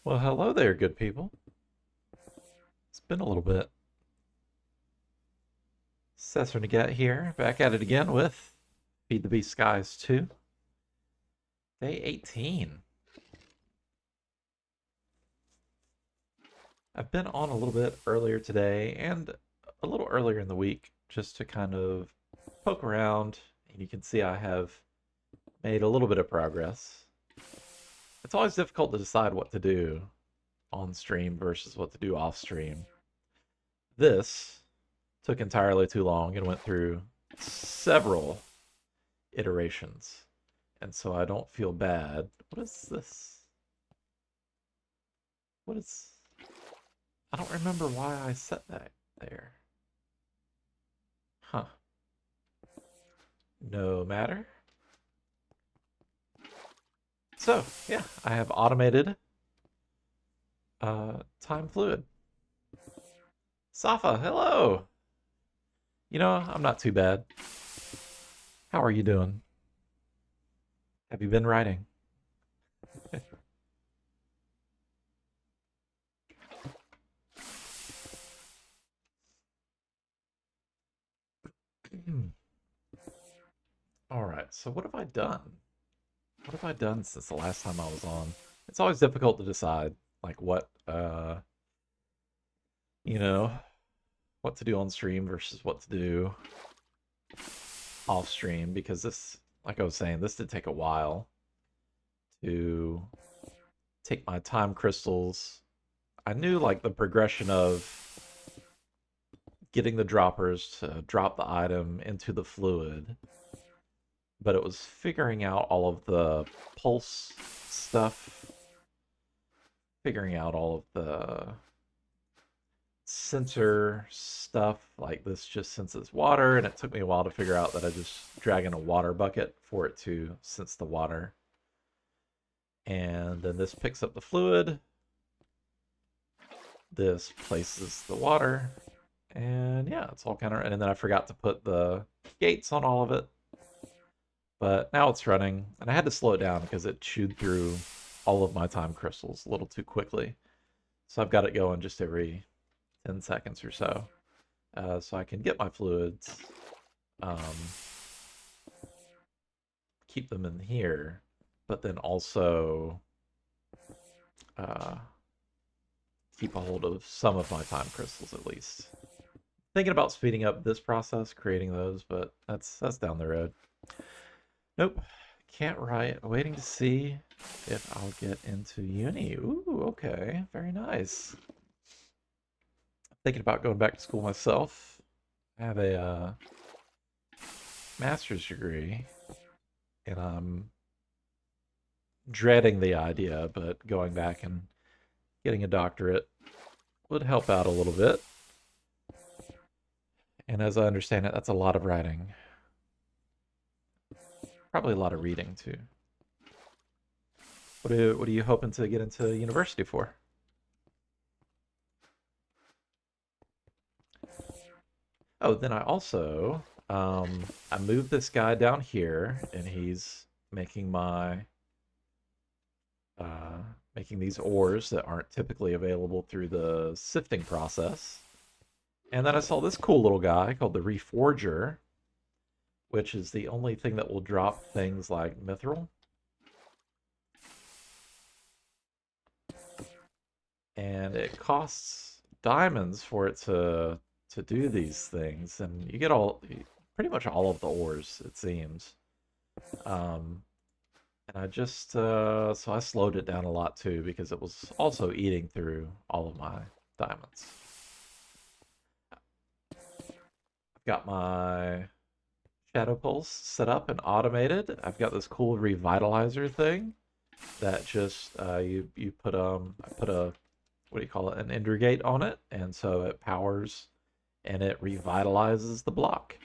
Well, hello there, good people. It's been a little bit. Cesar Naget here, back at it again with FTB Skies 2, day 18. I've been on a little bit earlier today and a little earlier in the week just to kind of poke around, and you can see I have made a little bit of progress. It's always difficult to decide what to do on stream versus what to do off stream. This took entirely too long and went through several iterations. And so I don't feel bad. What is this? What is... I don't remember why I set that there. Huh. No matter. So, yeah, I have automated time fluid. Safa, hello! You know, I'm not too bad. How are you doing? Have you been writing? Alright, so what have I done? What have I done since the last time I was on? It's always difficult to decide, like, you know, what to do on stream versus what to do off stream, because this, like I was saying, this did take a while to take my time crystals. I knew, like, the progression of getting the droppers to drop the item into the fluid, but it was figuring out all of the pulse stuff, figuring out all of the sensor stuff, like this just senses water, and it took me a while to figure out that I just drag in a water bucket for it to sense the water. And then this picks up the fluid, this places the water, and yeah, it's all kind of, and then I forgot to put the gates on all of it. But now it's running, and I had to slow it down because it chewed through all of my time crystals a little too quickly. So I've got it going just every 10 seconds or so. So I can get my fluids, um, keep them in here, but then also keep a hold of some of my time crystals at least. Thinking about speeding up this process, creating those, but that's down the road. Nope, can't write. Waiting to see if I'll get into uni. Ooh, okay, very nice. Thinking about going back to school myself. I have a master's degree, and I'm dreading the idea, but going back and getting a doctorate would help out a little bit. And as I understand it, that's a lot of writing. Probably a lot of reading too. What are you hoping to get into university for? Oh, then I also I moved this guy down here, and he's making my making these ores that aren't typically available through the sifting process. And then I saw this cool little guy called the Reforger, which is the only thing that will drop things like mithril. And it costs diamonds for it to do these things, and you get pretty much all of the ores, it seems. And I just so I slowed it down a lot too because it was also eating through all of my diamonds. I've got my shadow pulse set up and automated. I've got this cool revitalizer thing that just you put I put a, what do you call it, an ender gate on it, and so it powers and it revitalizes the block.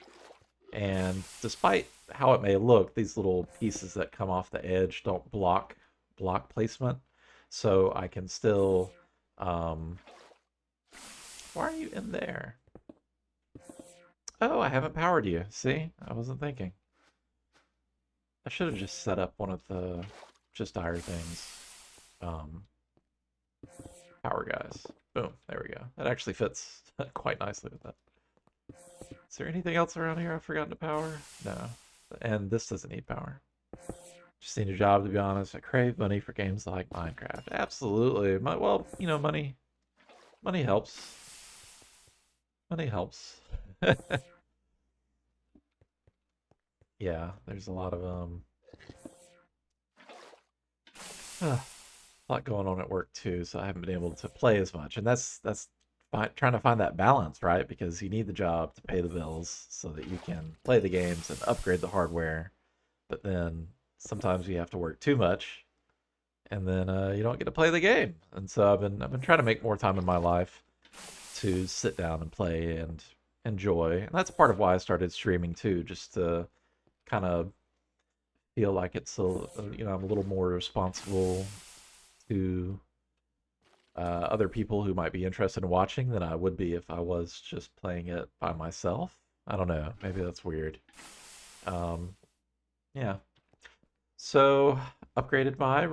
And despite how it may look, these little pieces that come off the edge don't block placement. So I can still why are you in there? Oh, I haven't powered you. See? I wasn't thinking. I should have just set up one of the just dire things. Um Power guys. Boom. There we go. That actually fits quite nicely with that. Is there anything else around here I've forgotten to power? No. And this doesn't need power. Just need a job, to be honest. I crave money for games like Minecraft. Absolutely. Well, you know, money helps. Money helps. Yeah, there's a lot of a lot going on at work too, so I haven't been able to play as much. And that's trying to find that balance, right? Because you need the job to pay the bills so that you can play the games and upgrade the hardware. But then sometimes you have to work too much, and then you don't get to play the game. And so I've been trying to make more time in my life to sit down and play and enjoy. And that's part of why I started streaming too, just to kind of feel like it's I'm a little more responsible to other people who might be interested in watching than I would be if I was just playing it by myself. I don't know. Maybe that's weird. Um, yeah. So upgraded my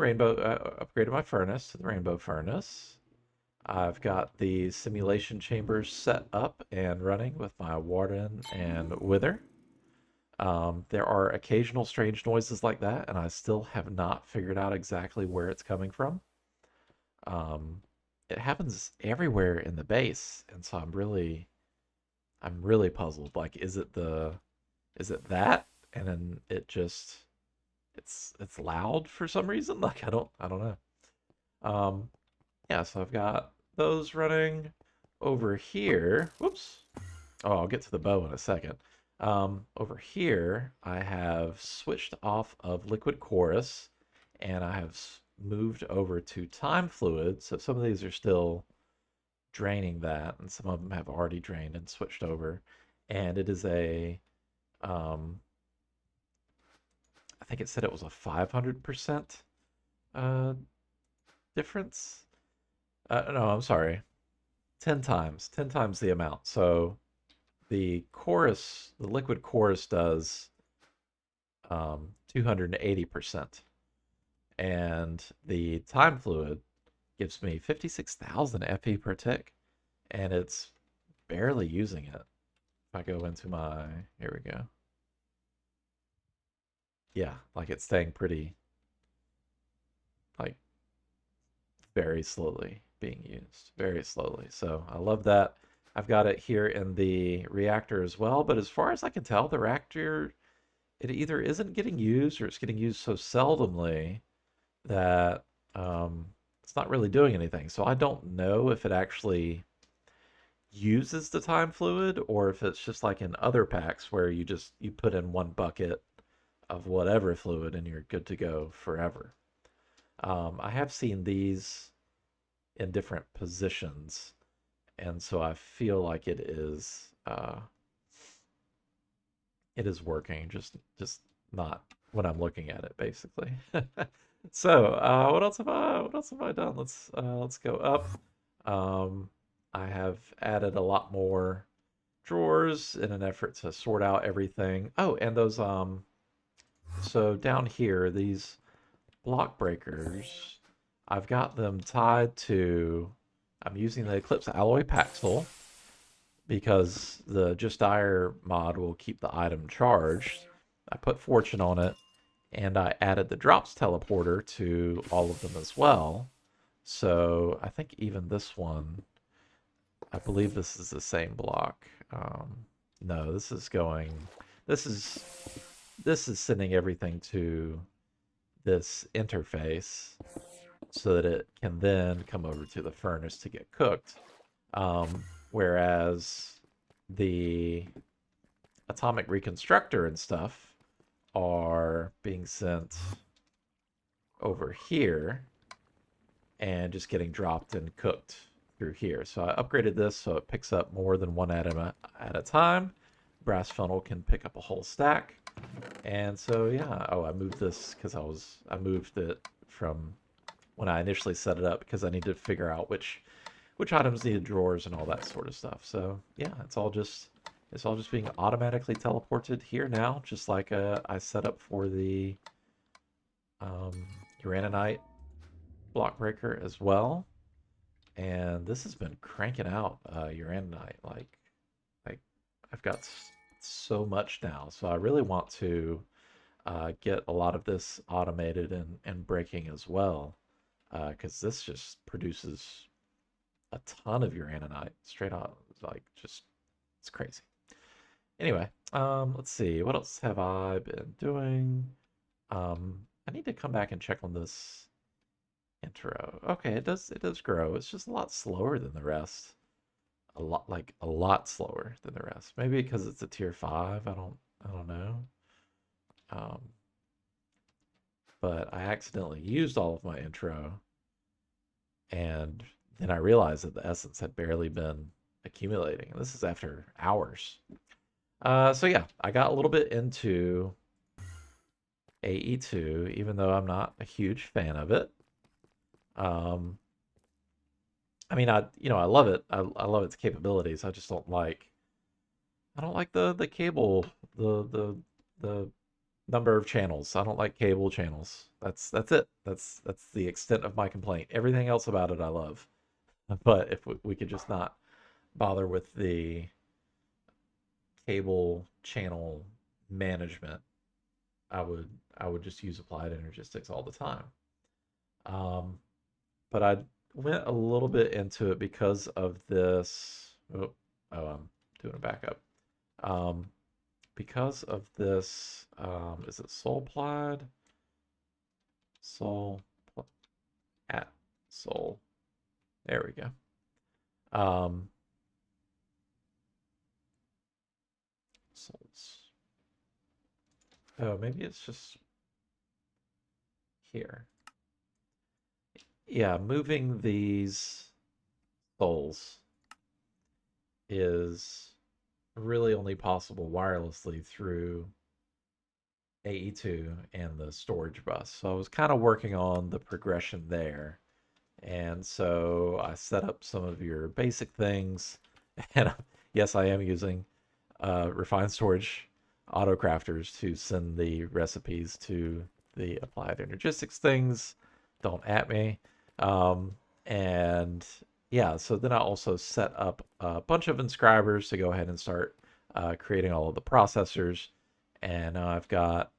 furnace to the rainbow furnace. I've got the simulation chambers set up and running with my warden and wither. There are occasional strange noises like that, and I still have not figured out exactly where it's coming from. Um, it happens everywhere in the base, and so I'm really puzzled. Like, is it that? And then it's loud for some reason. Like I don't know. Um, yeah, so I've got those running over here. Whoops. Oh, I'll get to the bow in a second. Over here, I have switched off of Liquid Chorus, and I have moved over to Time Fluid. So some of these are still draining that, and some of them have already drained and switched over. And it is um, I think it said it was a 500% uh, difference. No, I'm sorry, 10 times the amount. So the liquid chorus does 280%, and the time fluid gives me 56,000 FP per tick, and it's barely using it. If I go into here we go. Yeah, like it's staying pretty, like very slowly being used, very slowly. So I love that. I've got it here in the reactor as well, but as far as I can tell, the reactor, it either isn't getting used or it's getting used so seldomly that it's not really doing anything. So I don't know if it actually uses the time fluid or if it's just like in other packs where you put in one bucket of whatever fluid and you're good to go forever. I have seen these in different positions, and so I feel like it is working, just not when I'm looking at it, basically. So, what else have I done? Let's go up. Um, I have added a lot more drawers in an effort to sort out everything. Oh, and those so down here, these block breakers, I've got them tied to, I'm using the Eclipse Alloy Paxel because the Just Dire mod will keep the item charged. I put Fortune on it, and I added the Drops Teleporter to all of them as well. So I think even this one, I believe this is the same block. No, this is this is sending everything to this interface so that it can then come over to the furnace to get cooked. Whereas the atomic reconstructor and stuff are being sent over here and just getting dropped and cooked through here. So I upgraded this so it picks up more than one atom at a time. Brass funnel can pick up a whole stack. And so yeah, oh, I moved this because I moved it from when I initially set it up because I needed to figure out which items needed drawers and all that sort of stuff. So yeah, it's all just being automatically teleported here now, just like I set up for the uraninite block breaker as well. and this has been cranking out uraninite. Like I've got so much now, so I really want to get a lot of this automated and breaking as well, because this just produces a ton of uraninite straight out. Like just it's crazy. Anyway, let's see. What else have I been doing? I need to come back and check on this intro. Okay, it does grow. It's just a lot slower than the rest. A lot slower than the rest. Maybe because it's a tier 5. I don't know. Um, but I accidentally used all of my intro, and then I realized that the essence had barely been accumulating. And this is after hours. So yeah, I got a little bit into AE2, even though I'm not a huge fan of it. Um, I mean, I love it. I love its capabilities. I just don't like the cable, the number of channels. I don't like cable channels. That's it. That's the extent of my complaint. Everything else about it I love. But if we could just not bother with the cable channel management, I would I would just use applied energistics all the time. Um, but I went a little bit into it because of this. I'm doing a backup. Um, because of this, is it Soul Plaid? Soul at Soul. There we go. Um, Souls. Oh, maybe it's just here. Yeah, moving these souls is really only possible wirelessly through AE2 and the storage bus. So I was kind of working on the progression there. And so I set up some of your basic things. And yes, I am using refined storage auto crafters to send the recipes to the applied energistics things. Don't at me. And yeah, so then I also set up a bunch of inscribers to go ahead and start creating all of the processors. And now I've got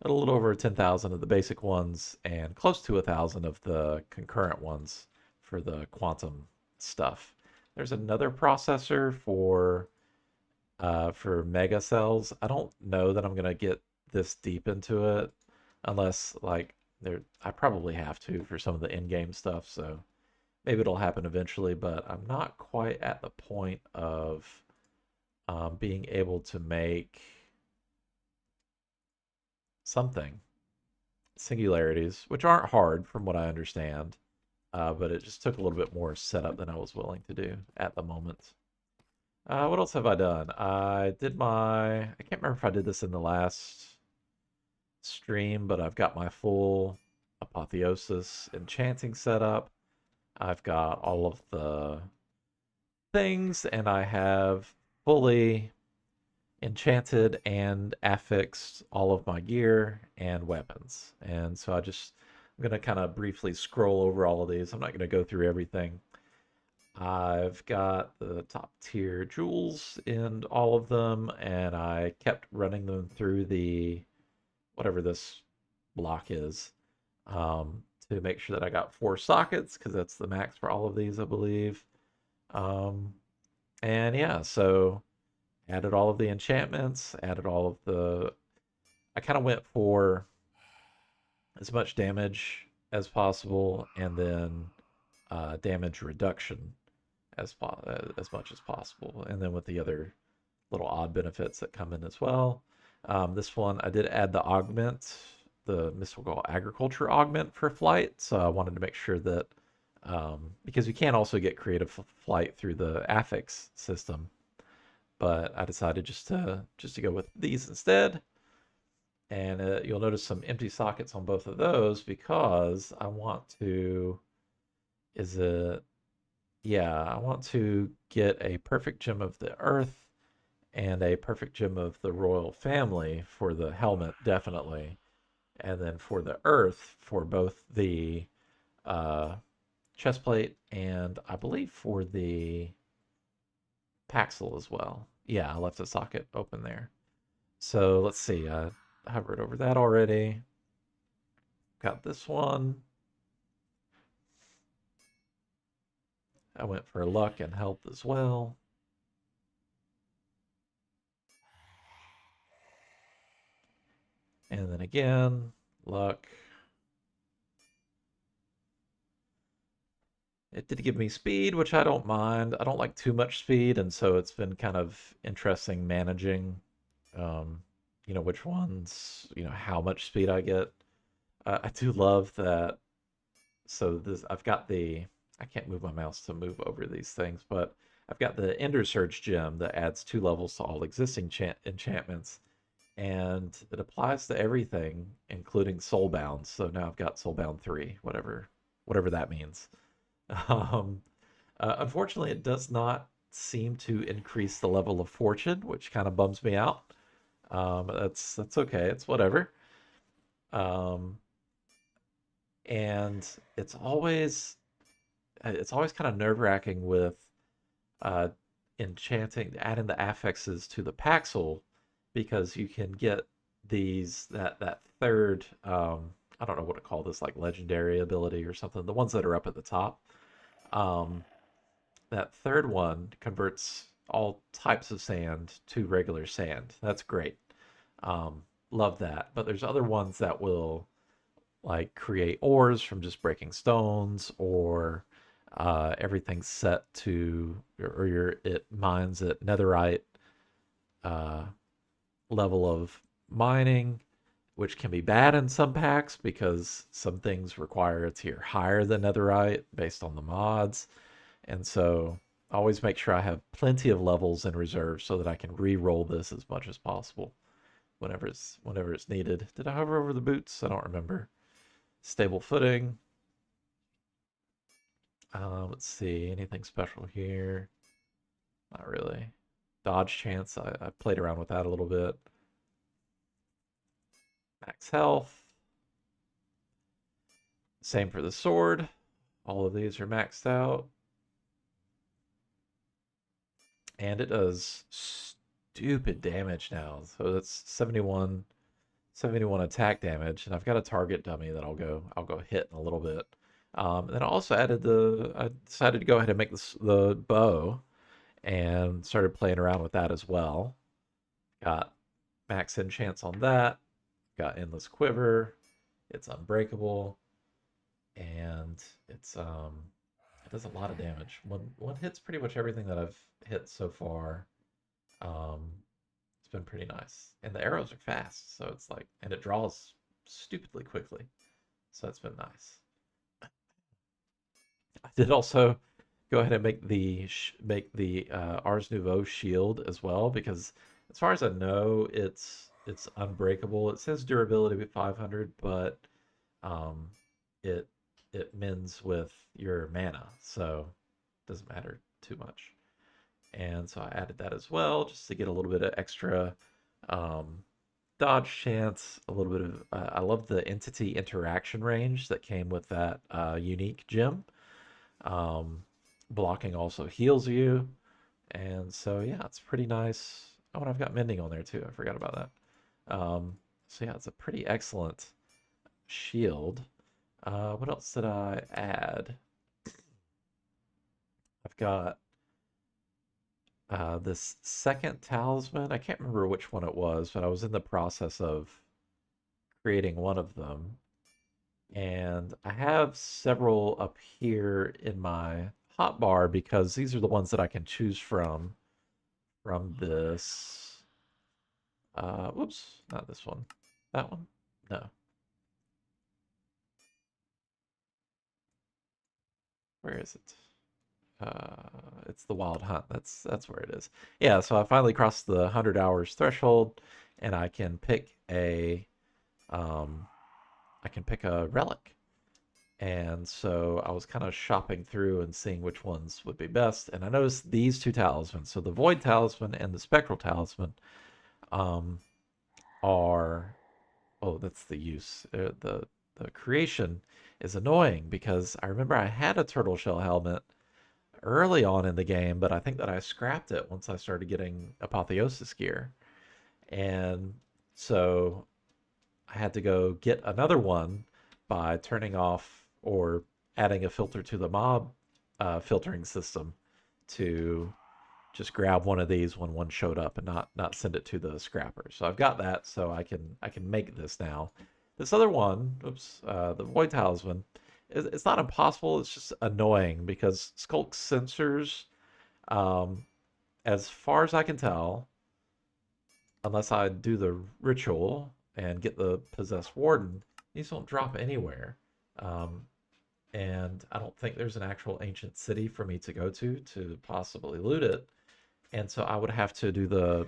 a little over 10,000 of the basic ones and close to 1,000 of the concurrent ones for the quantum stuff. There's another processor for mega cells. I don't know that I'm gonna get this deep into it unless like I probably have to for some of the in-game stuff, so maybe it'll happen eventually, but I'm not quite at the point of being able to make something singularities, which aren't hard from what I understand, but it just took a little bit more setup than I was willing to do at the moment. What else have I done? I can't remember if I did this in the last stream, but I've got my full apotheosis enchanting setup. I've got all of the things, and I have fully enchanted and affixed all of my gear and weapons. And so I'm going to kind of briefly scroll over all of these. I'm not going to go through everything. I've got the top tier jewels in all of them, and I kept running them through the whatever this block is to make sure that I got 4 sockets because that's the max for all of these, I believe. Um, and yeah, so added all of the enchantments, added all of the. I kind of went for as much damage as possible, and then damage reduction as much as possible, and then with the other little odd benefits that come in as well. This one I did add the augment, the mystical agriculture augment for flight, so I wanted to make sure that because you can also get creative flight through the affix system, but I decided just to go with these instead. And you'll notice some empty sockets on both of those because I want to. Is it Yeah, I want to get a perfect gem of the earth and a perfect gem of the royal family for the helmet, definitely. And then for the earth, for both the uh, chest plate, and I believe for the Paxil as well. Yeah, I left the socket open there. So let's see. I hovered over that already. Got this one. I went for luck and health as well. And then again, luck. It did give me speed, which I don't mind. I don't like too much speed, and so it's been kind of interesting managing, um, which ones, how much speed I get. I do love that. So I've got I can't move my mouse to move over these things, but I've got the Ender Surge gem that adds 2 levels to all existing enchantments, and it applies to everything, including Soulbound. So now I've got Soulbound 3, whatever that means. Um, Unfortunately, it does not seem to increase the level of fortune, which kind of bums me out. That's okay. It's whatever. Um, and it's always kind of nerve-wracking with uh, adding the affixes to the Paxil, because you can get that third, I don't know what to call this, like legendary ability or something, the ones that are up at the top. Um, that third one converts all types of sand to regular sand. That's great. Um, Love that. But there's other ones that will like create ores from just breaking stones, or everything's set to, or it mines at netherite uh, level of mining, which can be bad in some packs because some things require a tier higher than netherite based on the mods. And so always make sure I have plenty of levels in reserve so that I can re-roll this as much as possible whenever it's needed. Did I hover over the boots? I don't remember. Stable footing. Let's see, anything special here? Not really. Dodge chance, I played around with that a little bit. Max health. Same for the sword. All of these are maxed out. And it does stupid damage now. So that's 71 attack damage, and I've got a target dummy that I'll go hit in a little bit. Then I also I decided to go ahead and make the bow, and started playing around with that as well. Got max enchants on that. Got endless quiver. It's unbreakable, and it does a lot of damage. One hits pretty much everything that I've hit so far. Um, it's been pretty nice. And the arrows are fast, so it's like, and it draws stupidly quickly. So that's been nice. I did also go ahead and make the Ars Nouveau shield as well, because as far as I know, it's unbreakable. It says durability with 500, but um, it it mends with your mana, so it doesn't matter too much. And so I added that as well, just to get a little bit of extra um, dodge chance, a little bit of. I love the entity interaction range that came with that unique gem. Um, Blocking also heals you, and so yeah, it's pretty nice. Oh, and I've got mending on there too. I forgot about that. So yeah, it's a pretty excellent shield. What else did I add? I've got this second talisman. I can't remember which one it was, but I was in the process of creating one of them. And I have several up here in my hotbar because these are the ones that I can choose from this. Whoops, not this one. That one? No. Where is it? It's the Wild Hunt. That's where it is. Yeah, so I finally crossed the 100 hours threshold, and um, I can pick a relic. And so I was kind of shopping through and seeing which ones would be best. And I noticed these 2 talismans, so the Void Talisman and the Spectral Talisman, um, are, oh, that's the use. The the creation is annoying because I remember I had a turtle shell helmet early on in the game, but I think that I scrapped it once I started getting apotheosis gear. And so I had to go get another one by turning off or adding a filter to the mob filtering system to just grab one of these when one showed up and not send it to the scrapper. So I've got that, so I can make this now. This other one, oops, the Void Talisman, it's not impossible. It's just annoying because Skulk's sensors, um, as far as I can tell, unless I do the ritual and get the possessed warden, these don't drop anywhere. Um, and I don't think there's an actual ancient city for me to go to possibly loot it. And so I would have to do the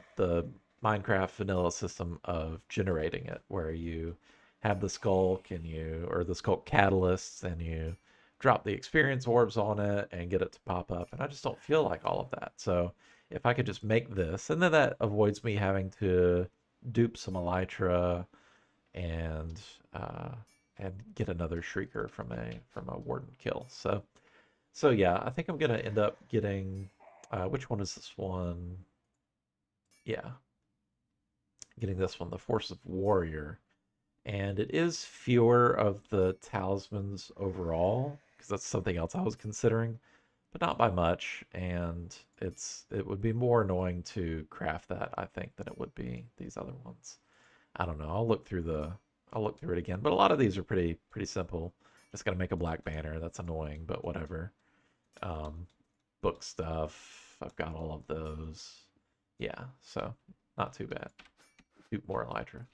Minecraft vanilla system of generating it, where you have the skulk and you or the skulk catalysts and you drop the experience orbs on it and get it to pop up. And I just don't feel like all of that. So if I could just make this, and then that avoids me having to dupe some elytra and uh, and get another shrieker from a warden kill. So yeah, I think I'm gonna end up getting which one is this one? Yeah, getting this one, the Force of Warrior. And it is fewer of the talismans overall, because that's something else I was considering, but not by much. And it would be more annoying to craft that, I think, than it would be these other ones. I don't know. I'll look through it again. But a lot of these are pretty simple. Just gotta make a black banner. That's annoying, but whatever. Um, book stuff. I've got all of those. Yeah, so not too bad. Do more elytra.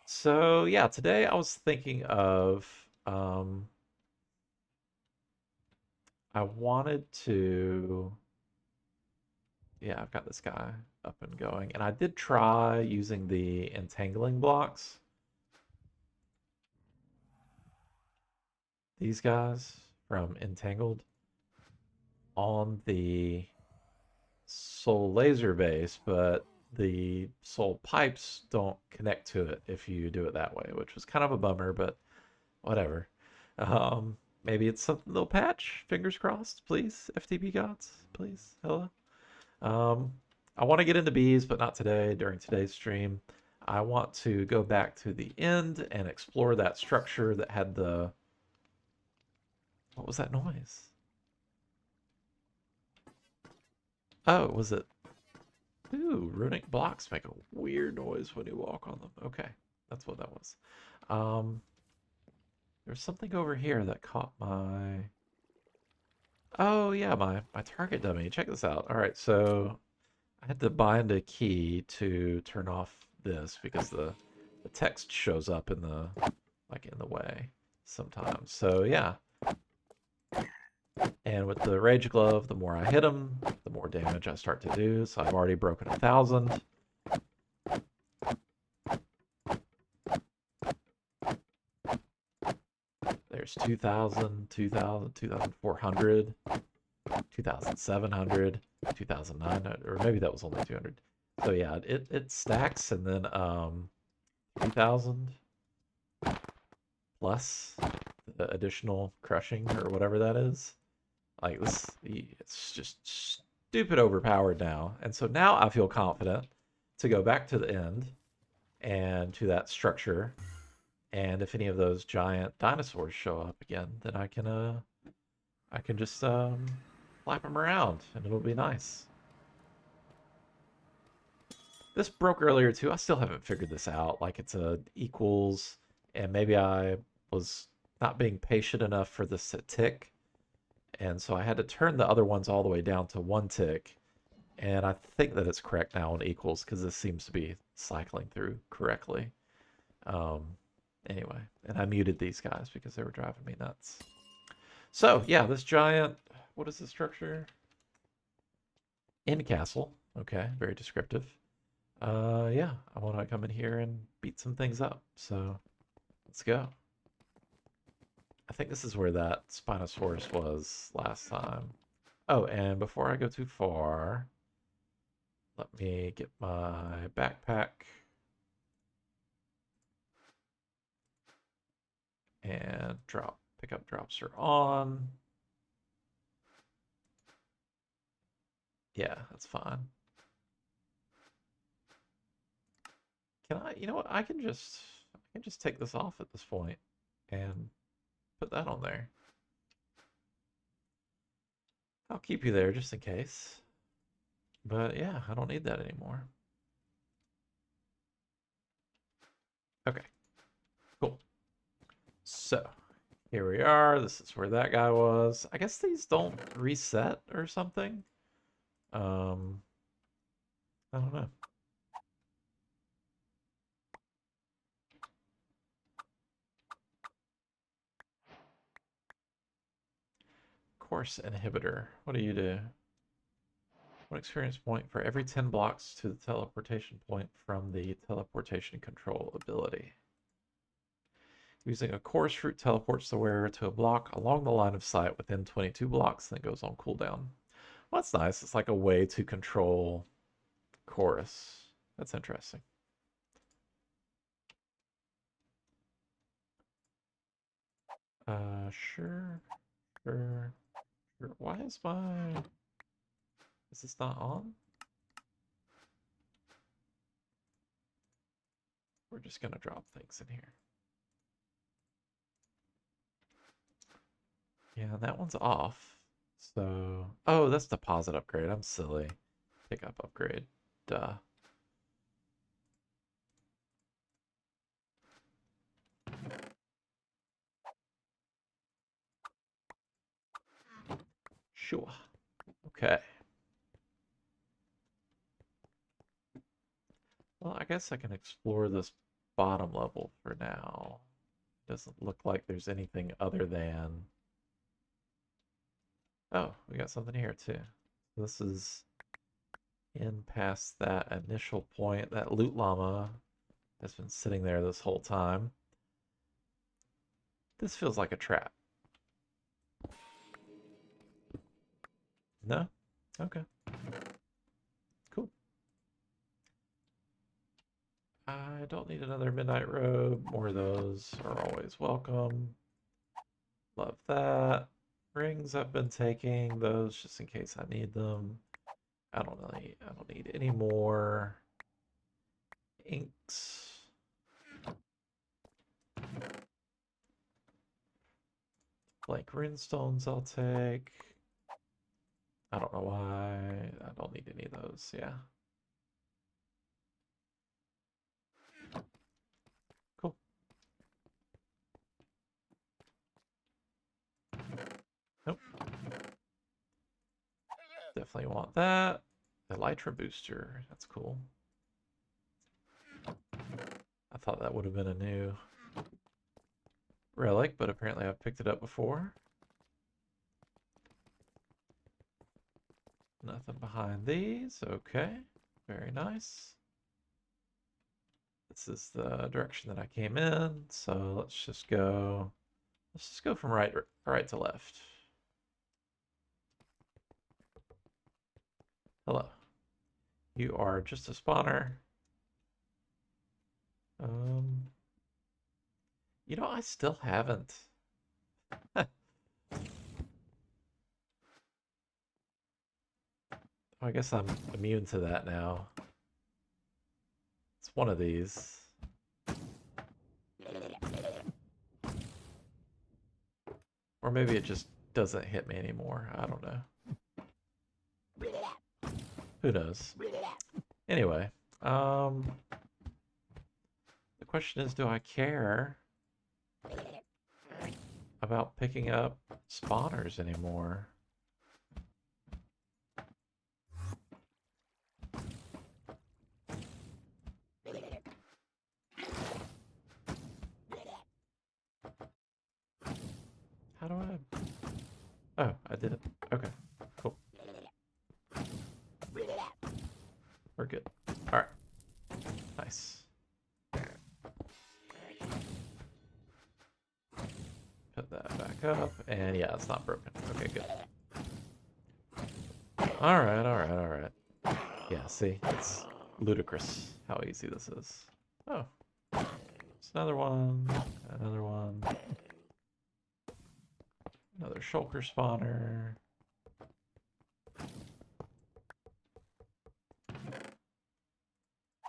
So yeah, today I was thinking of I wanted to yeah, I've got this guy up and going. And I did try using the entangling blocks. These guys from Entangled on the soul laser base, but the soul pipes don't connect to it if you do it that way, which was kind of a bummer, but whatever. Maybe it's something they'll patch. Fingers crossed, please. FTB gods, please. Hello. Um, I want to get into bees, but not today, during today's stream. I want to go back to the end and explore that structure that had the... What was that noise? Oh, was it... Ooh, runic blocks make a weird noise when you walk on them. Okay, that's what that was. Um, there's something over here that caught my... Oh yeah, my target dummy. Check this out. All right, so I had to bind a key to turn off this because the text shows up in the in the way sometimes. So yeah. And with the Rage Glove, the more I hit him, the more damage I start to do. So I've already broken 1,000. There's 2,000, 2,000, 2,400, 2,700, 2,900, or maybe that was only 200. So yeah, it stacks, and then 3,000 plus the additional crushing or whatever that is. Like this, it's just stupid overpowered now. And so now I feel confident to go back to the end and to that structure. And if any of those giant dinosaurs show up again, then I can just flap them around and it'll be nice. This broke earlier too. I still haven't figured this out. Like it's a equals, and maybe I was not being patient enough for this to tick. And so I had to turn the other ones all the way down to 1 tick. And I think that it's correct now on equals because this seems to be cycling through correctly. Anyway, and I muted these guys because they were driving me nuts. So yeah, this giant, what is the structure? End castle. Okay, very descriptive. Yeah, I want to come in here and beat some things up. So let's go. I think this is where that Spinosaurus was last time. Oh, and before I go too far, let me get my backpack. And pickup drops are on. Yeah, that's fine. Can I, you know what? I can just take this off at this point and put that on there. I'll keep you there just in case. But yeah, I don't need that anymore. Okay, cool. So here we are. This is where that guy was. I guess these don't reset or something. I don't know. Course inhibitor. What do you do? One experience point for every 10 blocks to the teleportation point from the teleportation control ability. Using a course route teleports the wearer to a block along the line of sight within 22 blocks, then goes on cooldown. Well, that's nice. It's like a way to control chorus. That's interesting. Sure. Why is this not on? We're just gonna drop things in here. Yeah, that one's off. So, oh, that's deposit upgrade. I'm silly. Pickup upgrade. Duh. Sure. Okay. Well, I guess I can explore this bottom level for now. Doesn't look like there's anything other than... Oh, we got something here too. This is in past that initial point. That loot llama has been sitting there this whole time. This feels like a trap. No? Okay. Cool. I don't need another midnight robe. More of those are always welcome. Love that. Rings I've been taking those just in case I need them. I don't need any more inks. Blank runestones I'll take. I don't know why. I don't need any of those, yeah. Cool. Nope. Definitely want that. Elytra booster. That's cool. I thought that would have been a new relic, but apparently I've picked it up before. Nothing behind these. Okay. Very nice. This is the direction that I came in, so let's just go from right to left. Hello. You are just a spawner. You know, I still haven't. I guess I'm immune to that now. It's one of these. Or maybe it just doesn't hit me anymore. I don't know. Who knows? Anyway, the question is, do I care about picking up spawners anymore? How do I... Oh, I did it. Okay, cool. We're good. All right. Nice. Put that back up. And yeah, it's not broken. Okay, good. All right. Yeah, see? It's ludicrous how easy this is. Oh. It's another one. Another one. Another shulker spawner.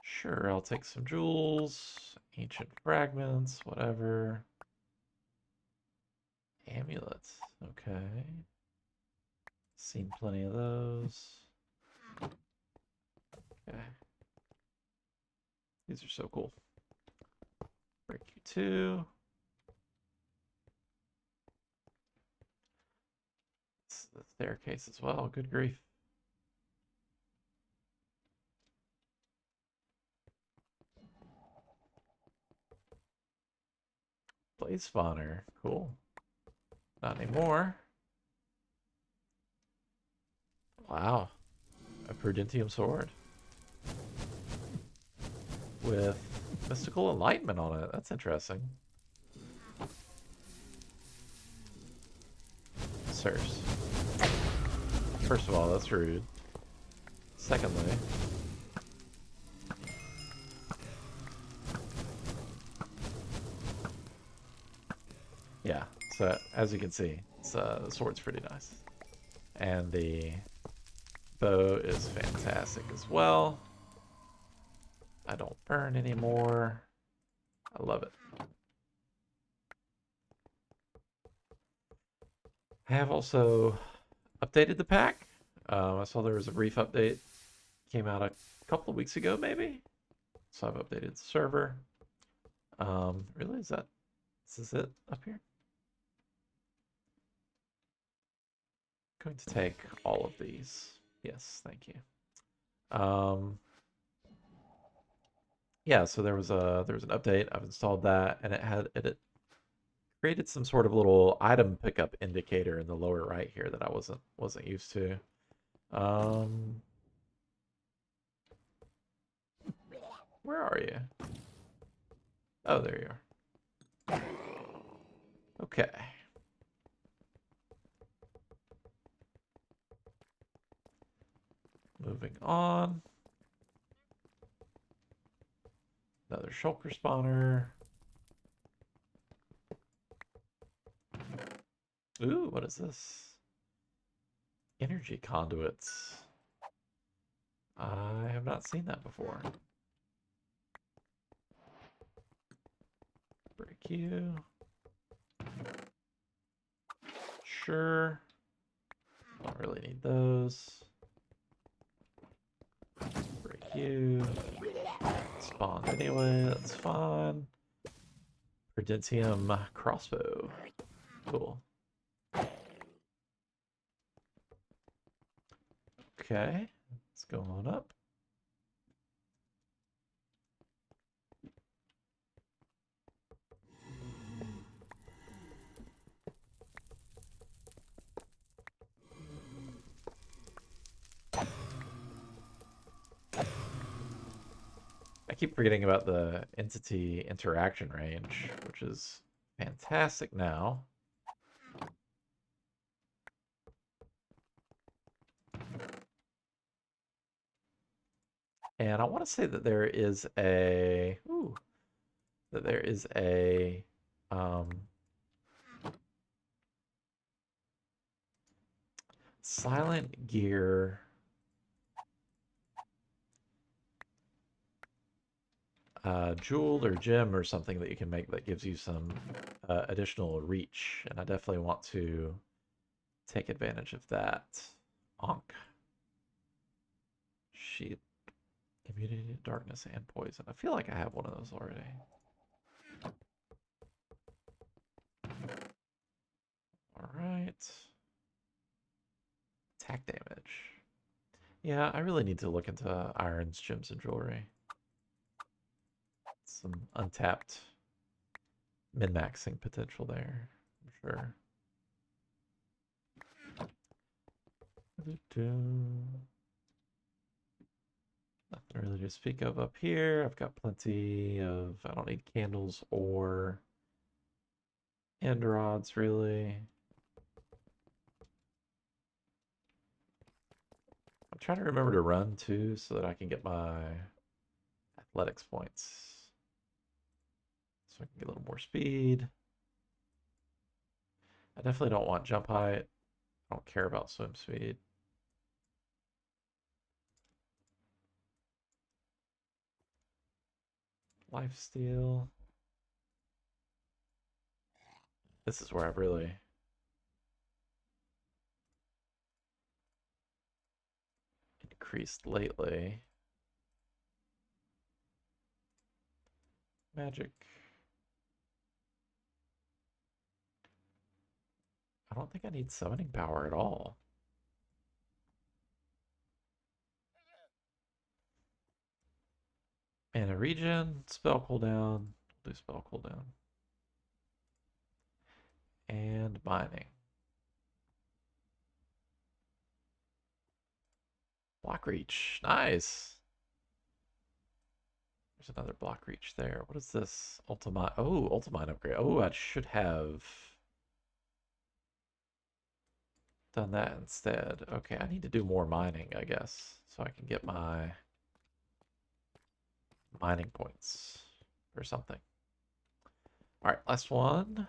Sure, I'll take some jewels, ancient fragments, whatever. Amulets, okay. Seen plenty of those. Okay. These are so cool. Break you two. It's the staircase as well, good grief. Blaze spawner, cool. Not anymore. Wow, a Prudentium sword with mystical enlightenment on it. That's interesting. Sirs. First of all, that's rude. Secondly, yeah, so as you can see, the sword's pretty nice. And the bow is fantastic as well. I don't burn anymore. I love it. I have also updated the pack. I saw there was a brief update. Came out a couple of weeks ago, maybe? So I've updated the server. Really, this is it up here? I'm going to take all of these. Yes, thank you. Yeah, so there was an update. I've installed that, and it created some sort of little item pickup indicator in the lower right here that I wasn't used to. Where are you? Oh, there you are. Okay. Moving on. Another shulker spawner. Ooh, what is this? Energy conduits. I have not seen that before. Break you. Sure. Don't really need those. Break you. Spawned anyway, that's fine. Prudentium crossbow. Cool. Okay, let's go on up. I keep forgetting about the entity interaction range, which is fantastic now. And I want to say that there is a silent gear jewel or gem or something that you can make that gives you some additional reach, and I definitely want to take advantage of that. Onk. Sheet. Immunity to darkness and poison. I feel like I have one of those already. Alright. Attack damage. Yeah, I really need to look into irons, gems, and jewelry. Some untapped min-maxing potential there, I'm sure. Nothing really to speak of up here. I've got plenty of, I don't need candles or end rods really. I'm trying to remember to run too so that I can get my athletics points. So I can get a little more speed. I definitely don't want jump height. I don't care about swim speed. Lifesteal. This is where I've really increased lately. Magic. I don't think I need summoning power at all. Mana regen, spell cooldown, do spell cooldown. And mining. Block reach, nice. There's another block reach there. What is this? Ultimate, oh, ultimate upgrade. Oh, I should have done that instead. Okay, I need to do more mining, I guess, so I can get my mining points or something. All right, last one.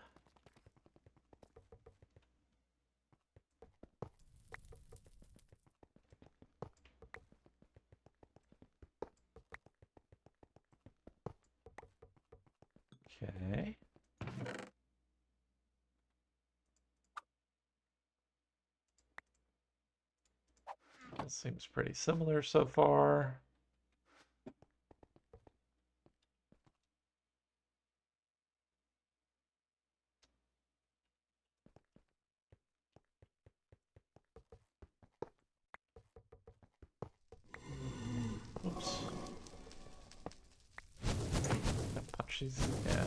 Okay. This seems pretty similar so far. Oops. Punch these. Yeah.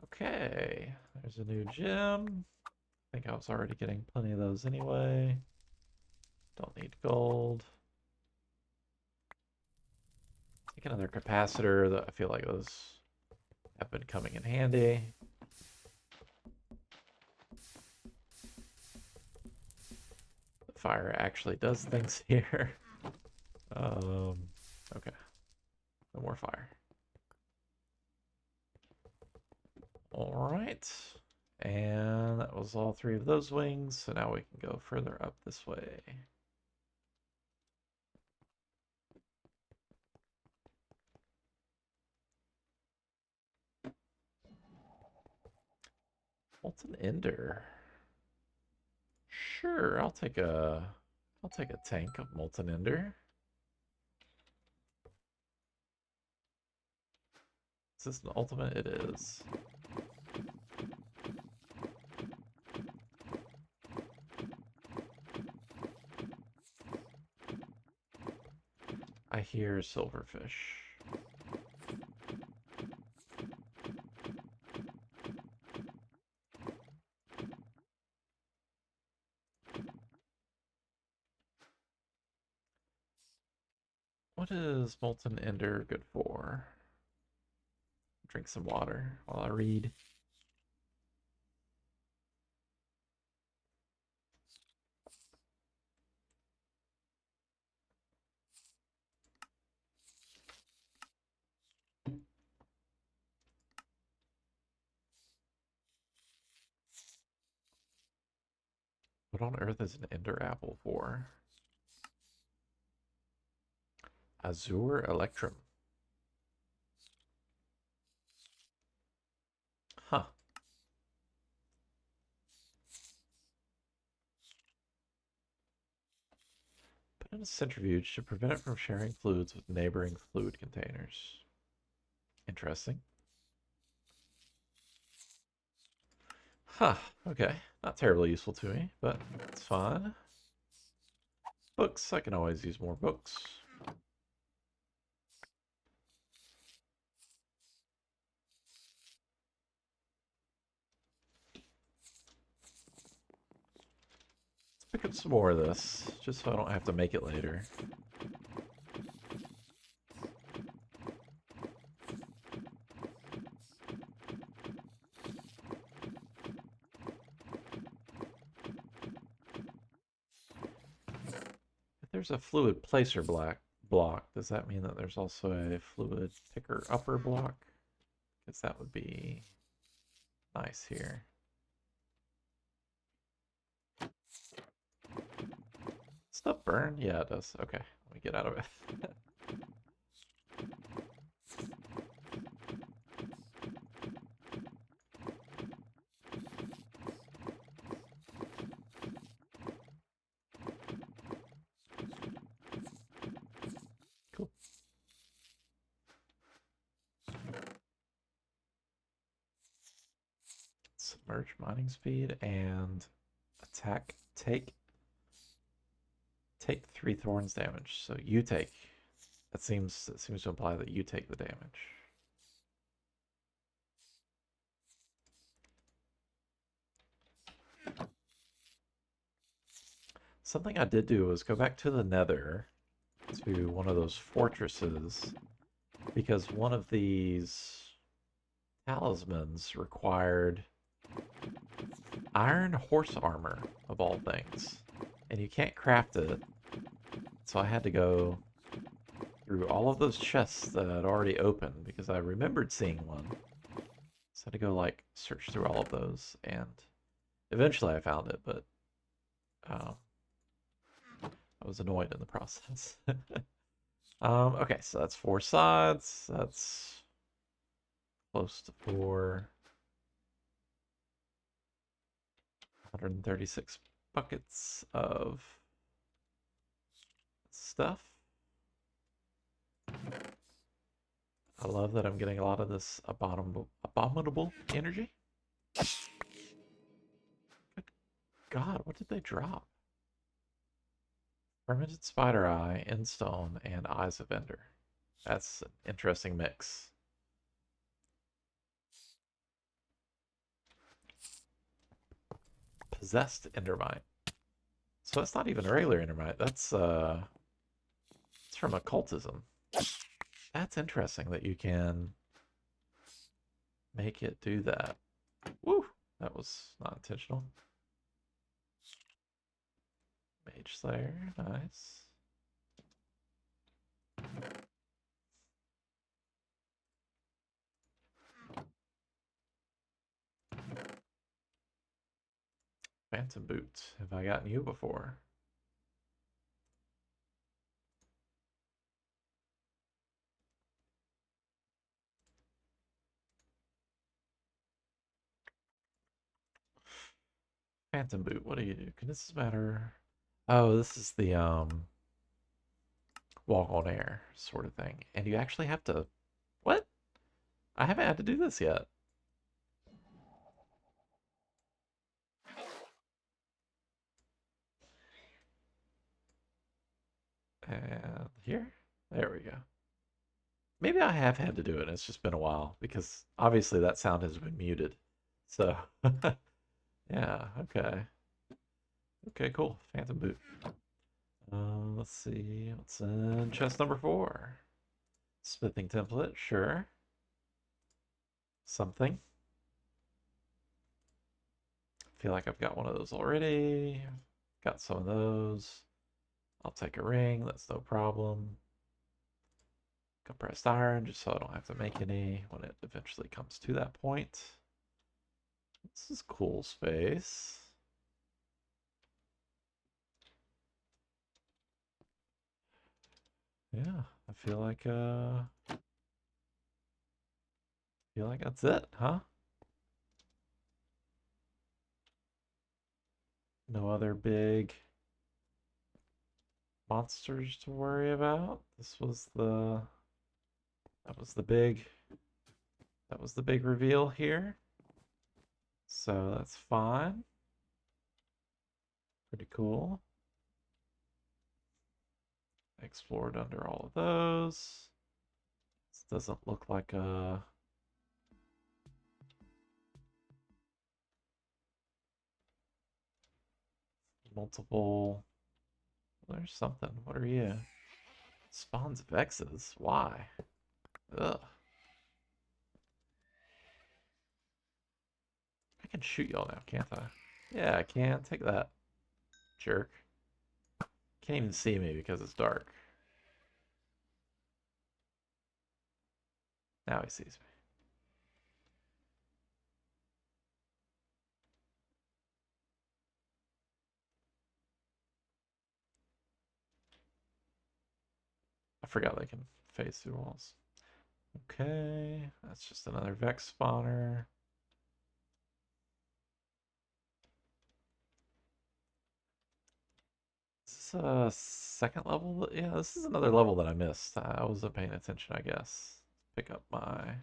Okay. There's a new gem. I think I was already getting plenty of those anyway. Don't need gold. Take another capacitor. I feel like those have been coming in handy. The fire actually does things here. Okay. No more fire. All right. And that was all three of those wings. So now we can go further up this way. Molten Ender. Sure, I'll take a tank of Molten Ender. Is this an ultimate? It is. I hear silverfish. What is Molten Ender good for? Drink some water while I read. What on earth is an Ender apple for? Azure Electrum. Huh. Put in a centrifuge to prevent it from sharing fluids with neighboring fluid containers. Interesting. Huh, okay. Not terribly useful to me, but it's fine. Books, I can always use more books. Let's pick up some more of this, just so I don't have to make it later. If there's a fluid placer block, does that mean that there's also a fluid picker upper block? Because that would be nice here. Stuff burn? Yeah, it does. Okay, let me get out of it. Cool. Submerge mining speed and attack take 3 thorns damage. So you take. That seems to imply that you take the damage. Something I did do was go back to the Nether, to one of those fortresses, because one of these talismans required iron horse armor, of all things. And you can't craft it. So I had to go through all of those chests that I'd already opened because I remembered seeing one. So I had to go like search through all of those, and eventually I found it, but I was annoyed in the process. Okay, so that's 4 sides. That's close to 136 buckets of stuff. I love that I'm getting a lot of this abominable energy. Good God, what did they drop? Fermented spider eye, end stone, and eyes of ender. That's an interesting mix. Possessed endermite. So that's not even a regular endermite. That's it's from occultism. That's interesting that you can make it do that. Woo! That was not intentional. Mage Slayer, nice. Phantom Boot. Have I gotten you before? Phantom Boot, what do you do? Can this matter? Oh, this is the walk on air sort of thing. And you actually have to... What? I haven't had to do this yet. And here? There we go. Maybe I have had to do it. It's just been a while because obviously that sound has been muted. So, yeah, okay. Okay, cool. Phantom Boot. Let's see. What's in chest number 4? Smithing template, sure. Something. Feel like I've got one of those already. Got some of those. I'll take a ring, that's no problem. Compressed iron, just so I don't have to make any when it eventually comes to that point. This is cool space. Yeah, I feel like that's it, huh? No other big monsters to worry about. That was the big reveal here. So that's fine. Pretty cool. Explored under all of those. This doesn't look like a multiple. There's something. What are you? Spawns vexes. Why? Ugh. I can shoot y'all now, can't I? Yeah, I can. Take that, jerk. Can't even see me because it's dark. Now he sees me. I forgot they can phase through walls. Okay, that's just another Vex spawner. Is this a second level? Yeah, this is another level that I missed. I wasn't paying attention, I guess. Pick up my...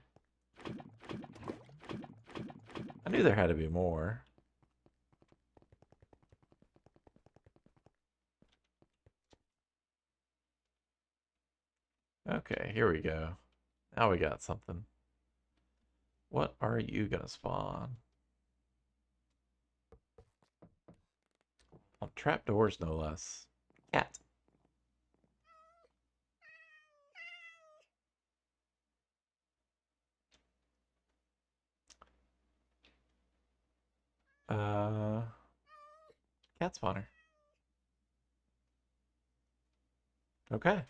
I knew there had to be more. Okay, here we go. Now we got something. What are you gonna spawn? On trapdoors, no less. Cat. Uh, cat spawner. Okay.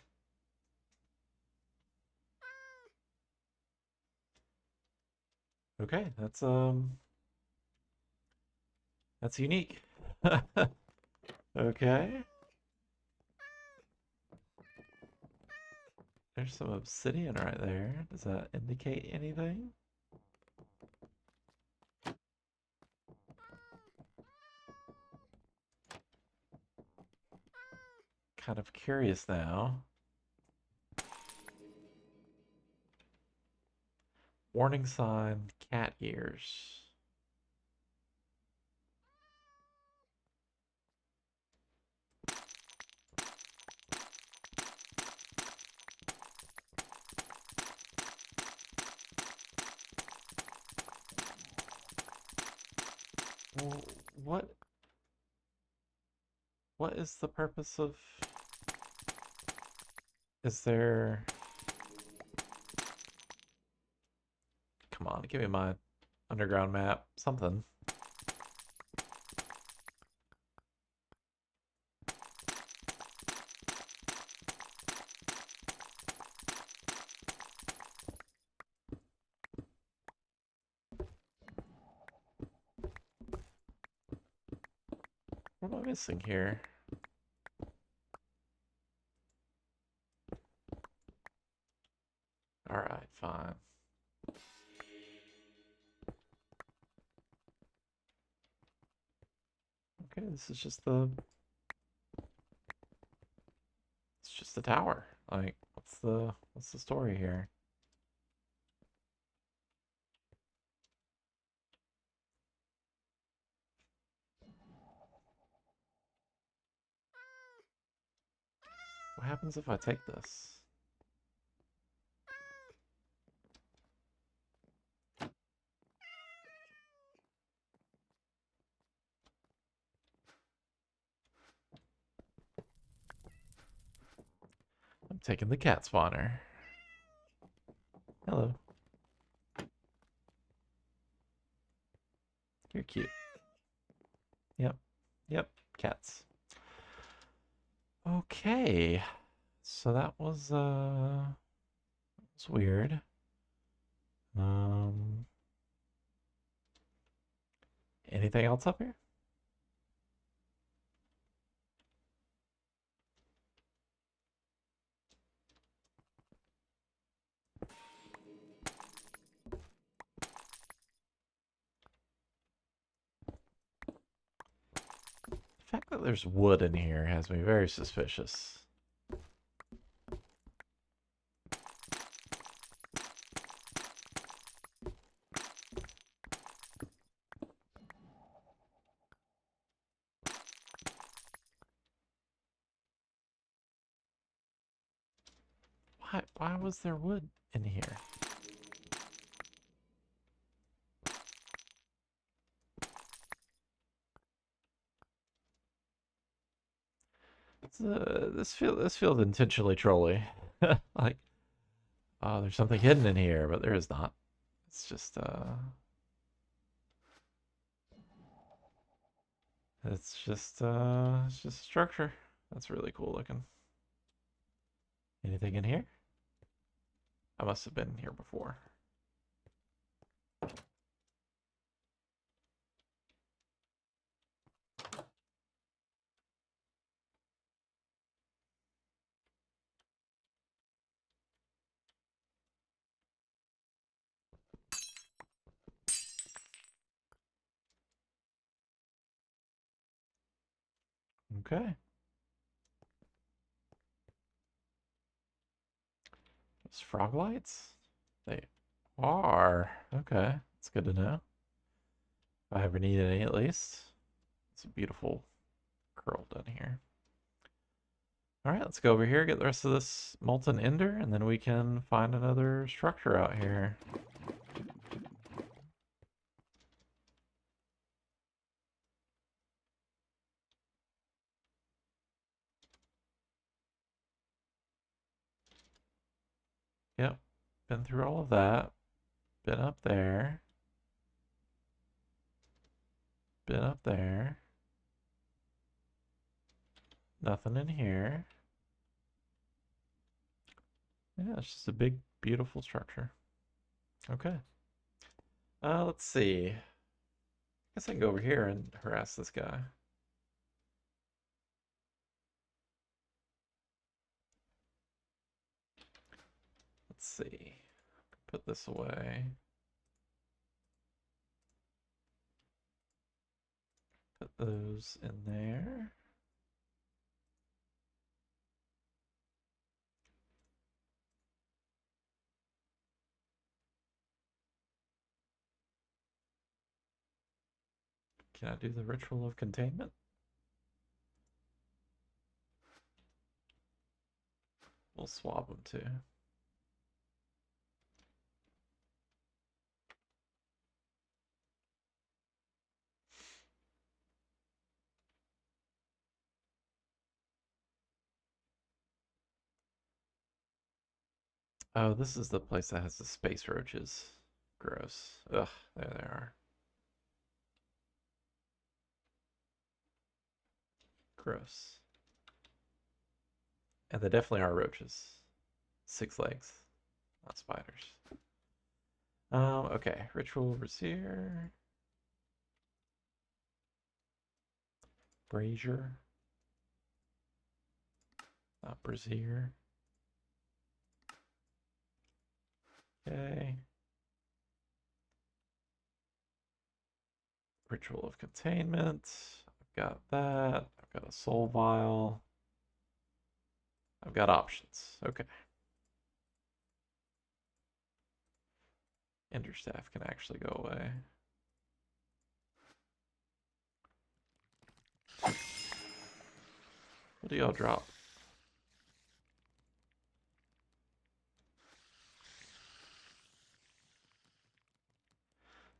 Okay, that's unique. Okay. There's some obsidian right there. Does that indicate anything? Kind of curious now. Warning sign, cat ears. Well, what is the purpose of... Is there... Come on, give me my underground map. Something. What am I missing here? Alright, fine. Okay, this is just the... It's just the tower. Like, what's the story here? What happens if I take this? I'm taking the cat spawner. Hello. You're cute. Yep. Yep. Cats. Okay. So that was it's weird. Um Anything else up here? The fact that there's wood in here has me very suspicious. Why was there wood in here? This feels intentionally trolly. Like, oh, there's something hidden in here, but there is not. It's just it's just a structure. That's really cool looking. Anything in here? I must have been here before. Okay. Those frog lights? They are. Okay. It's good to know. If I ever need any, at least. It's a beautiful curl done here. All right, let's go over here, get the rest of this molten ender, and then we can find another structure out here. Yep, been through all of that. Been up there. Been up there. Nothing in here. Yeah, it's just a big, beautiful structure. Okay. Let's see. I guess I can go over here and harass this guy. Let's see. Put this away. Put those in there. Can I do the ritual of containment? We'll swab them too. Oh, this is the place that has the space roaches. Gross. Ugh, there they are. Gross. And they definitely are roaches. 6 legs, not spiders. Okay, ritual brazier. Brazier. Not brazier. Okay. Ritual of containment. I've got that. I've got a soul vial. I've got options. Okay. Ender staff can actually go away. What do y'all drop?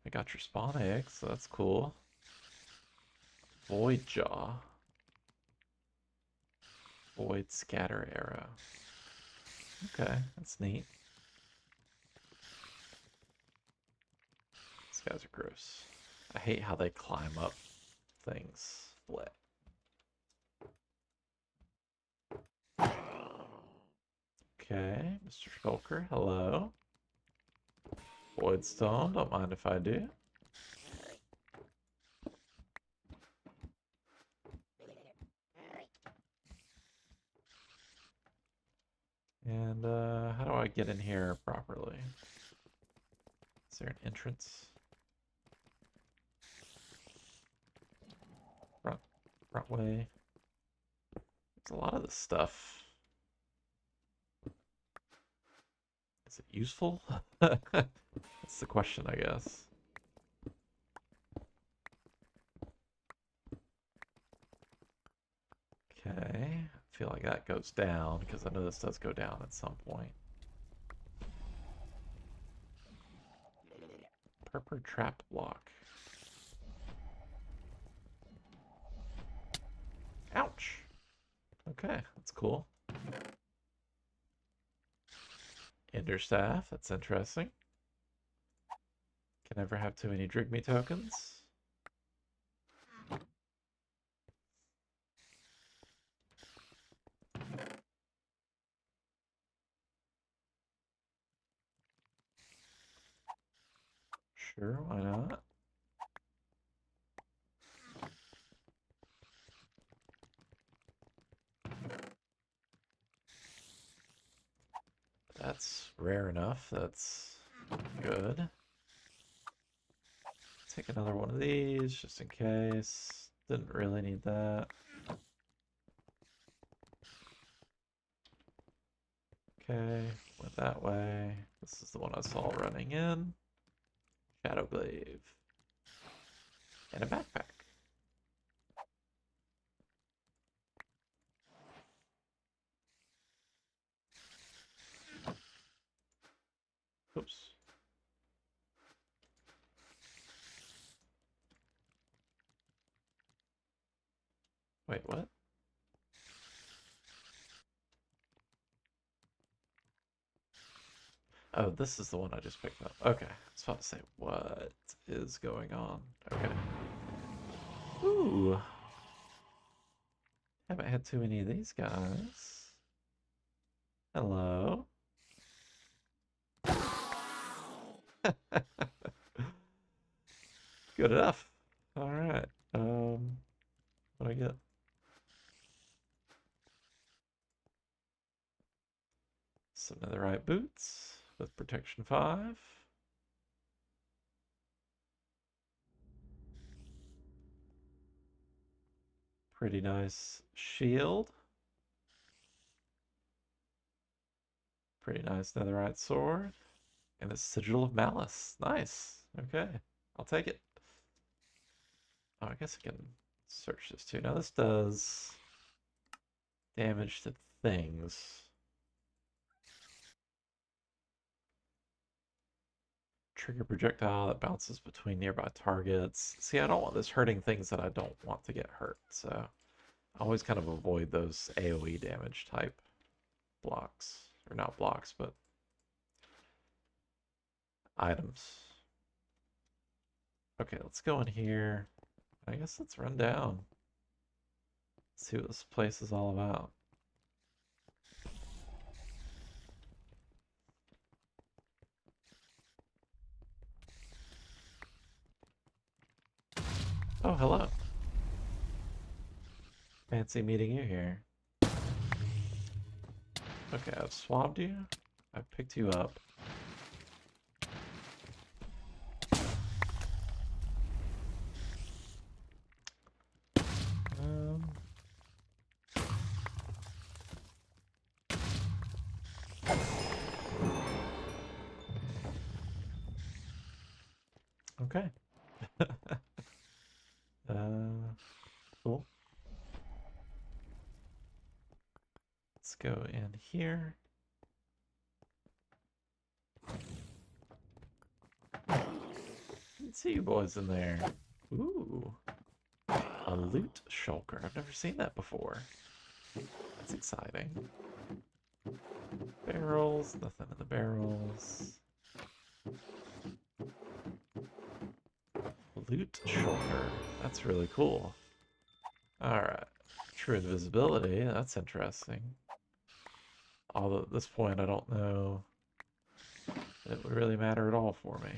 I got your spawn eggs, so that's cool. Void jaw. Void scatter arrow. Okay, that's neat. These guys are gross. I hate how they climb up things. Blech. Okay, Mr. Shulker, hello. Voidstone, don't mind if I do. And how do I get in here properly? Is there an entrance? Front way. There's a lot of this stuff. Is it useful? That's the question, I guess. Okay, I feel like that goes down because I know this does go down at some point. Purple trap block. Ouch. Okay, that's cool. Ender staff, that's interesting. Can never have too many drink me tokens. Sure, why not? That's rare enough. That's good. Take another one of these just in case. Didn't really need that. Okay, went that way. This is the one I saw running in. Shadow Glaive. And a backpack. Oops. Wait, what? Oh, this is the one I just picked up. Okay. I was about to say, what is going on? Okay. Ooh. Haven't had too many of these guys. Hello. Good enough. Alright. What do I get? Some netherite boots with protection 5. Pretty nice shield. Pretty nice netherite sword. And a sigil of malice. Nice. Okay. I'll take it. Oh, I guess I can search this too. Now this does damage to things. Trigger projectile that bounces between nearby targets. See, I don't want this hurting things that I don't want to get hurt, so I always kind of avoid those AoE damage type blocks. Or not blocks, but items. Okay, let's go in here. I guess let's run down. See what this place is all about. Oh, hello. Fancy meeting you here. Okay, I've swabbed you. I've picked you up. Um, okay. Cool. Let's go in here. Let's see you boys in there. Ooh. A loot shulker. I've never seen that before. That's exciting. Barrels. Nothing in the barrels. Loot shulker. That's really cool. Alright. True invisibility. That's interesting. Although at this point I don't know that it would really matter at all for me.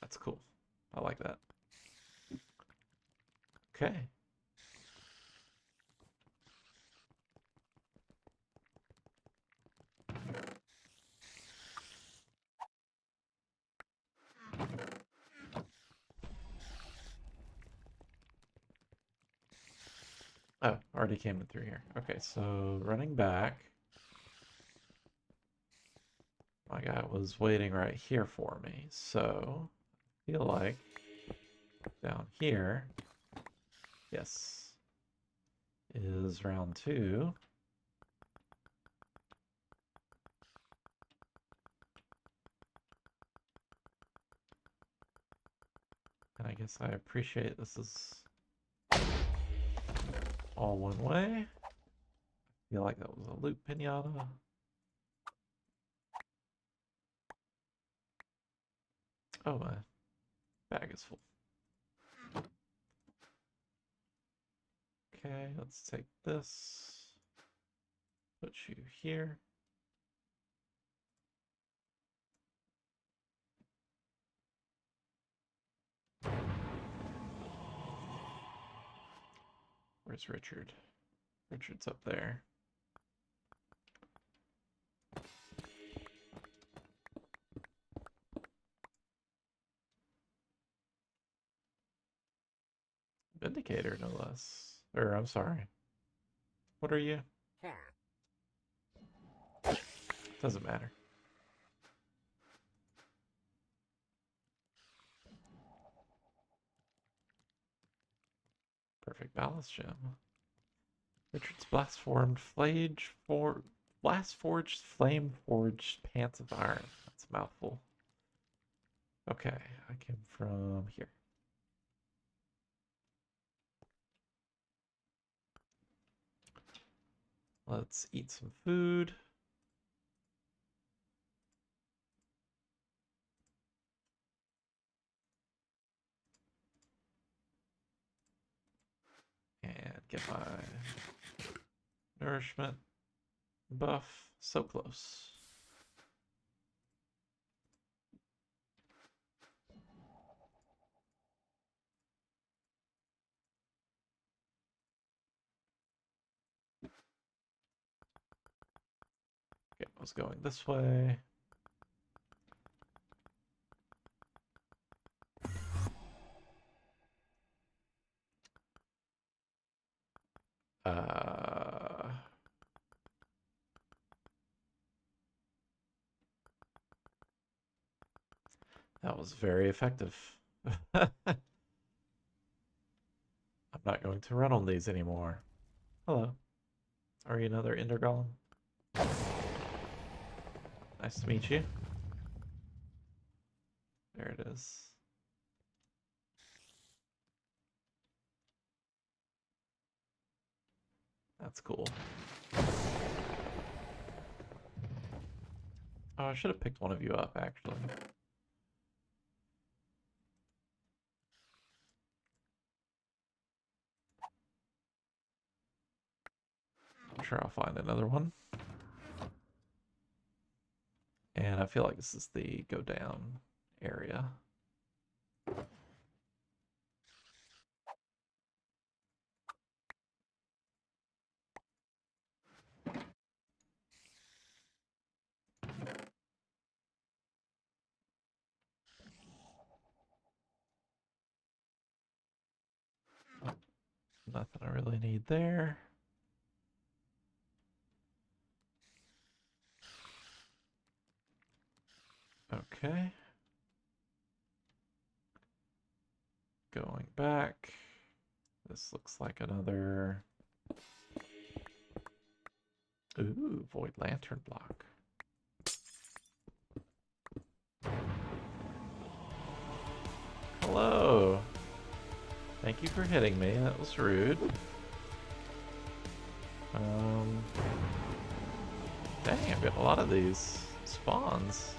That's cool. I like that. Okay. Oh, already came in through here. Okay, so running back. My guy was waiting right here for me, so I feel like down here, yes, is round 2. And I guess I appreciate this is all one way. I feel like that was a loot pinata. Oh, my bag is full. Okay, let's take this. Put you here. Where's Richard? Richard's up there. Vindicator, no less. Or, I'm sorry. What are you? Doesn't matter. Perfect balance gem. Richard's Blast Forged Flame Forged Pants of Iron. That's a mouthful. Okay, I came from here. Let's eat some food. And get my nourishment buff. So close. Okay, I was going this way. That was very effective. I'm not going to run on these anymore. Hello. Are you another Ender Golem? Nice to meet you. There it is. That's cool. Oh, I should have picked one of you up, actually. I'm sure I'll find another one. And I feel like this is the go down area. Oh, nothing I really need there. Okay. Going back. This looks like another... Ooh, Void Lantern block. Hello. Thank you for hitting me. That was rude. Dang, I've got a lot of these spawns.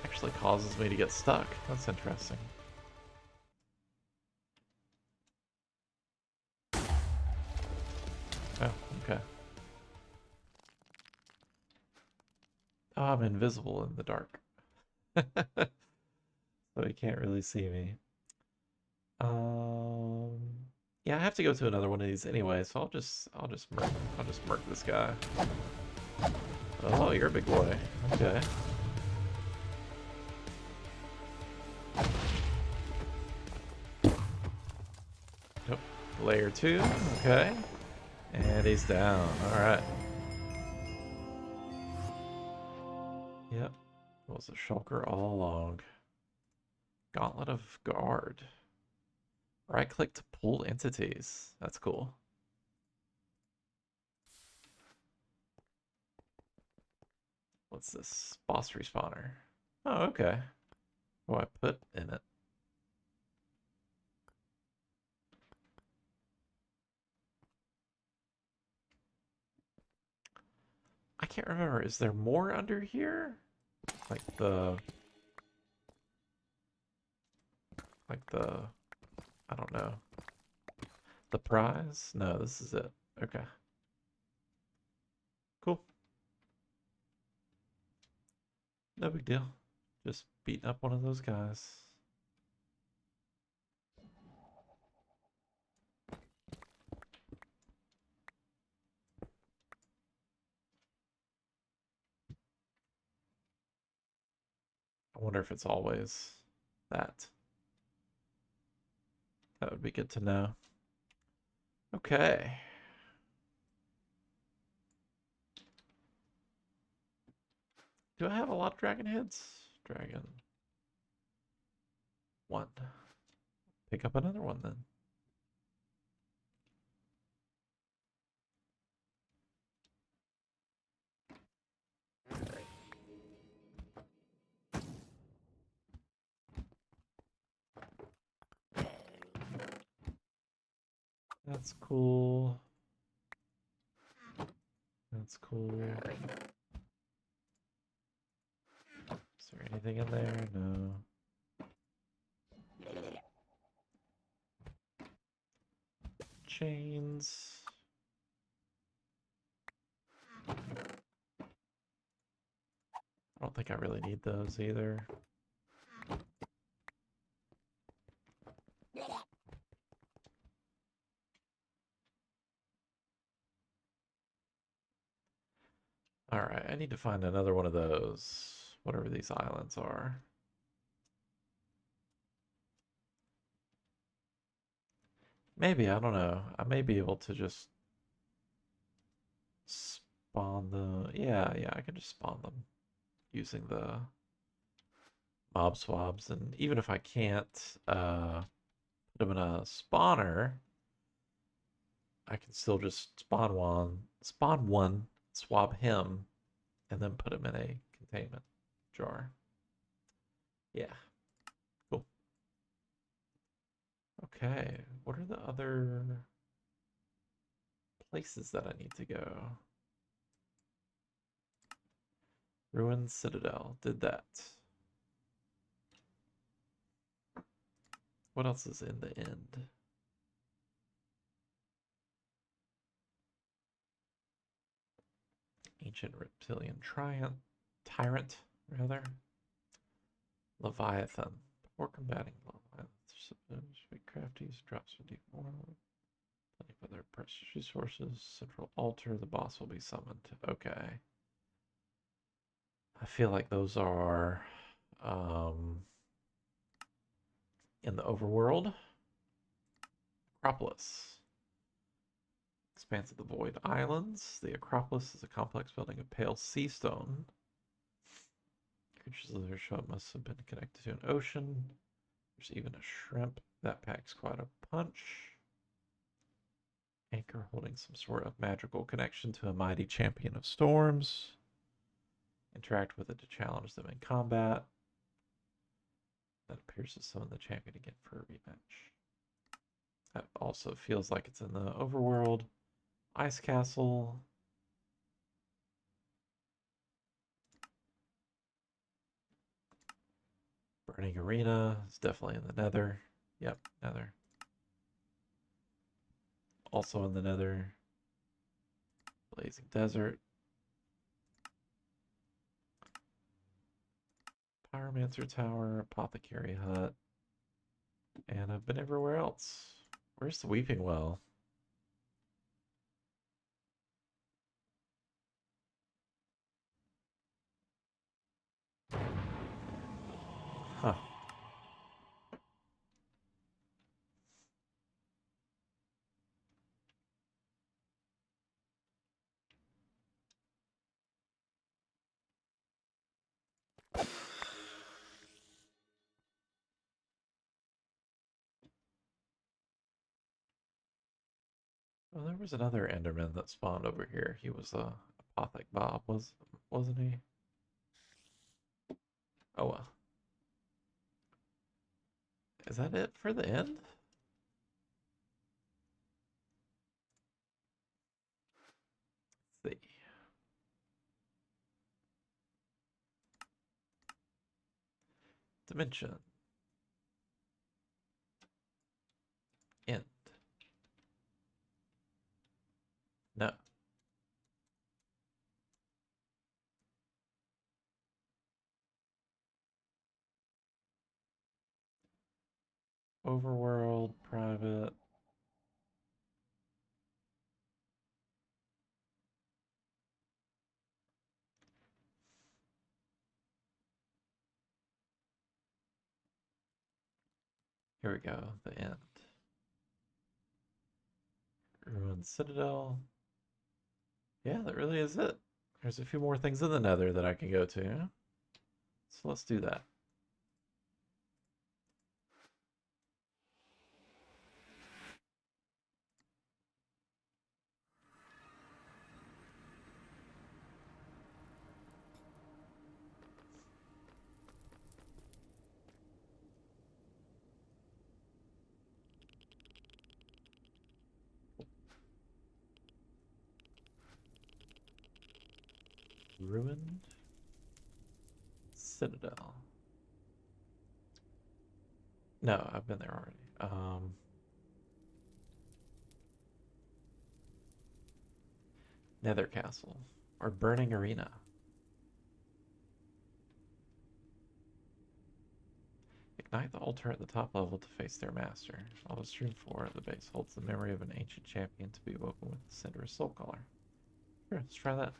Actually causes me to get stuck. That's interesting. Oh, okay. Oh, I'm invisible in the dark. So he can't really see me. Yeah, I have to go to another one of these anyway, so I'll just murk this guy. Oh, you're a big boy. Okay. Nope. Layer 2. Okay. And he's down. Alright. Yep. It was a shulker all along. Gauntlet of Guard. Right click to pull entities. That's cool. What's this? Boss respawner. Oh, okay. What do I put in it? I can't remember. Is there more under here? Like the... I don't know. The prize? No, this is it. Okay. Cool. No big deal. Just beating up one of those guys. I wonder if it's always that. That would be good to know. Okay. Do I have a lot of dragon heads? Dragon. One. Pick up another one then. That's cool. That's cool. Is there anything in there? No. Chains. I don't think I really need those either. Alright, I need to find another one of those, whatever these islands are. Maybe, I don't know. I may be able to just spawn the... Yeah, I can just spawn them using the mob swabs. And even if I can't put them in a spawner, I can still just spawn one, swab him, and then put him in a containment jar. Yeah, cool. Okay, what are the other places that I need to go? Ruined Citadel, did that. What else is in the end? Ancient Reptilian Tyrant, rather. Leviathan. Before combating Leviathan, should be crafty, use drops for deep more. Plenty of other precious resources. Central altar, the boss will be summoned. Okay. I feel like those are in the overworld. Acropolis. Expanse of the Void Islands. The Acropolis is a complex building of pale sea stone. Creatures of their show must have been connected to an ocean. There's even a shrimp. That packs quite a punch. Anchor holding some sort of magical connection to a mighty champion of storms. Interact with it to challenge them in combat. That appears to summon the champion again for a rematch. That also feels like it's in the overworld. Ice Castle. Burning Arena is definitely in the Nether. Yep, Nether. Also in the Nether. Blazing Desert. Pyromancer Tower, Apothecary Hut. And I've been everywhere else. Where's the Weeping Well? Huh. Well, there was another Enderman that spawned over here. He was a Apothec Bob, wasn't he? Oh well. Is that it for the end? Let's see. Dimension. End. No. Overworld, private. Here we go. The end. Ruined Citadel. Yeah, that really is it. There's a few more things in the nether that I can go to. So let's do that. Ruined Citadel. No, I've been there already. Nether Castle or Burning Arena. Ignite the altar at the top level to face their master. While the stream 4 at the base holds the memory of an ancient champion to be woken with the Cinder's soul collar. Sure, let's try that.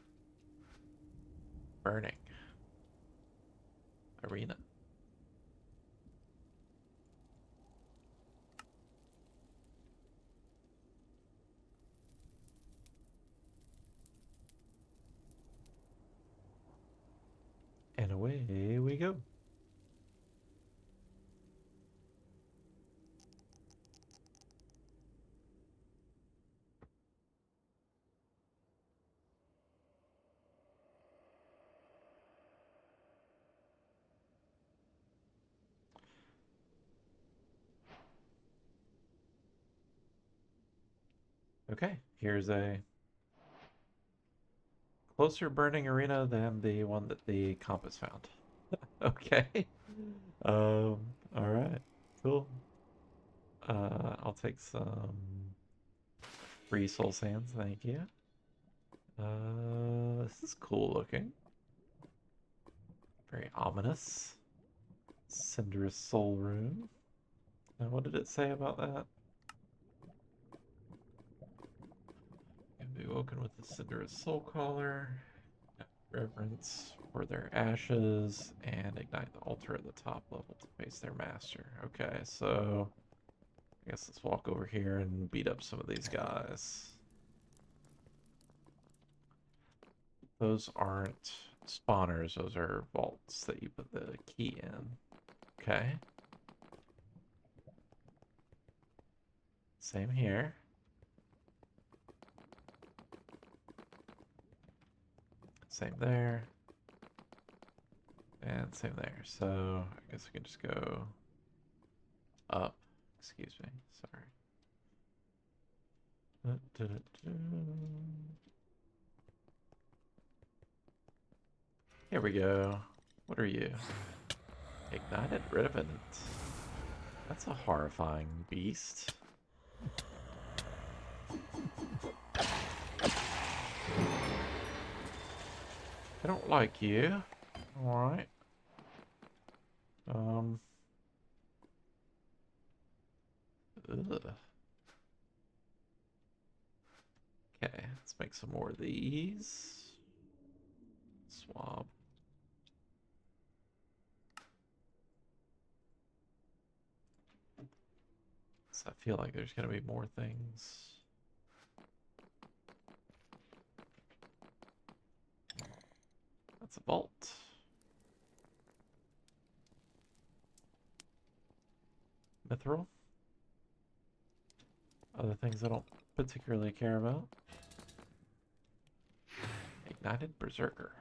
Burning Arena. And away we go. Okay, here's a closer burning arena than the one that the compass found. Okay. All right. Cool. I'll take some free soul sands, thank you. This is cool looking. Very ominous. Cinderous soul room. Now, what did it say about that? Can be woken with the Cinderous soul collar. Reverence for their ashes and ignite the altar at the top level to face their master. Okay, so I guess let's walk over here and beat up some of these guys. Those aren't spawners, those are vaults that you put the key in. Okay. Same here. Same there. And same there. So I guess we can just go up. Excuse me. Sorry. Here we go. What are you? Ignited Revenant. That's a horrifying beast. I don't like you. Alright. Ugh. Okay, let's make some more of these. Swab. So I feel like there's gonna be more things. That's a vault. Mithril. Other things I don't particularly care about. Ignited Berserker.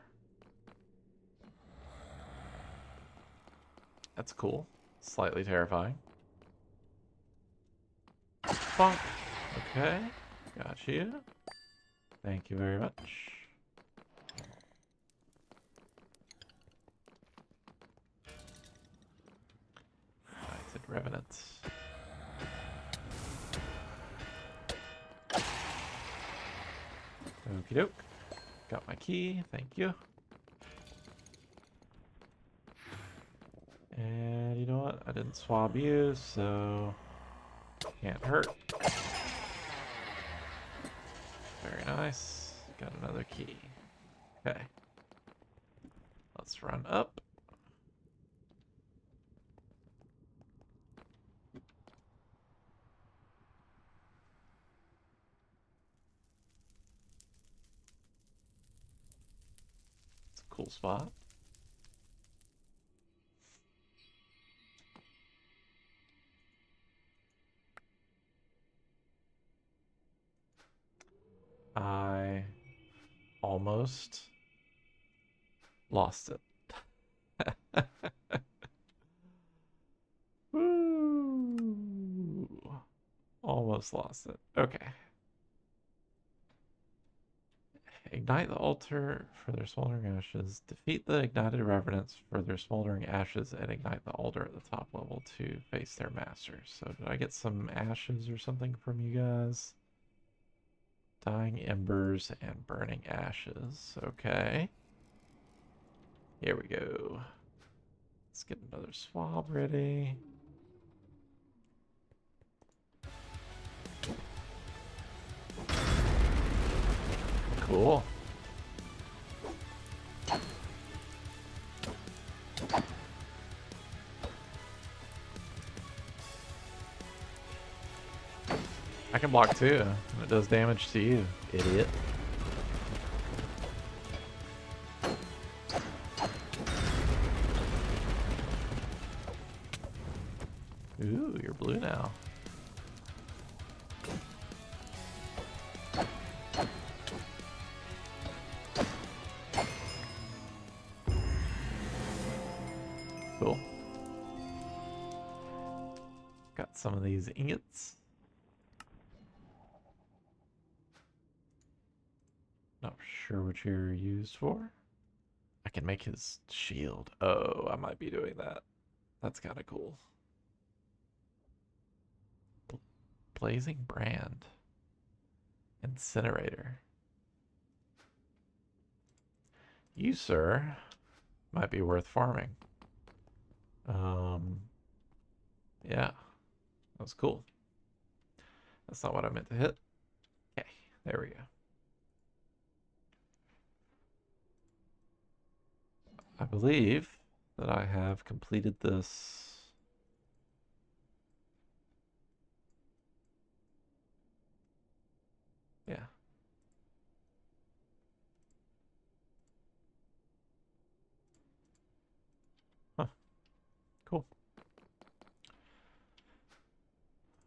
That's cool. Slightly terrifying. Bonk. Okay. Got you. Thank you very much. Ignited Revenant. Okie doke. Got my key. Thank you. And you know what? I didn't swab you, so can't hurt. Very nice. Got another key. Okay. Let's run up. cool spot. I almost lost it. Woo! Almost lost it. Okay. Ignite the altar for their smoldering ashes. Defeat the ignited revenants for their smoldering ashes and ignite the altar at the top level to face their masters. So did I get some ashes or something from you guys? Dying embers and burning ashes. Okay. Here we go. Let's get another swab ready. Cool. I can block too, and it does damage to you, idiot. Ooh, you're blue now. Cool. Got some of these ingots. Not sure what you're used for. I can make his shield. Oh, I might be doing that. That's kind of cool. Blazing brand. Incinerator. You, sir, might be worth farming. Yeah, that was cool. That's not what I meant to hit. Okay, there we go. I believe that I have completed this. Yeah. Huh. Cool.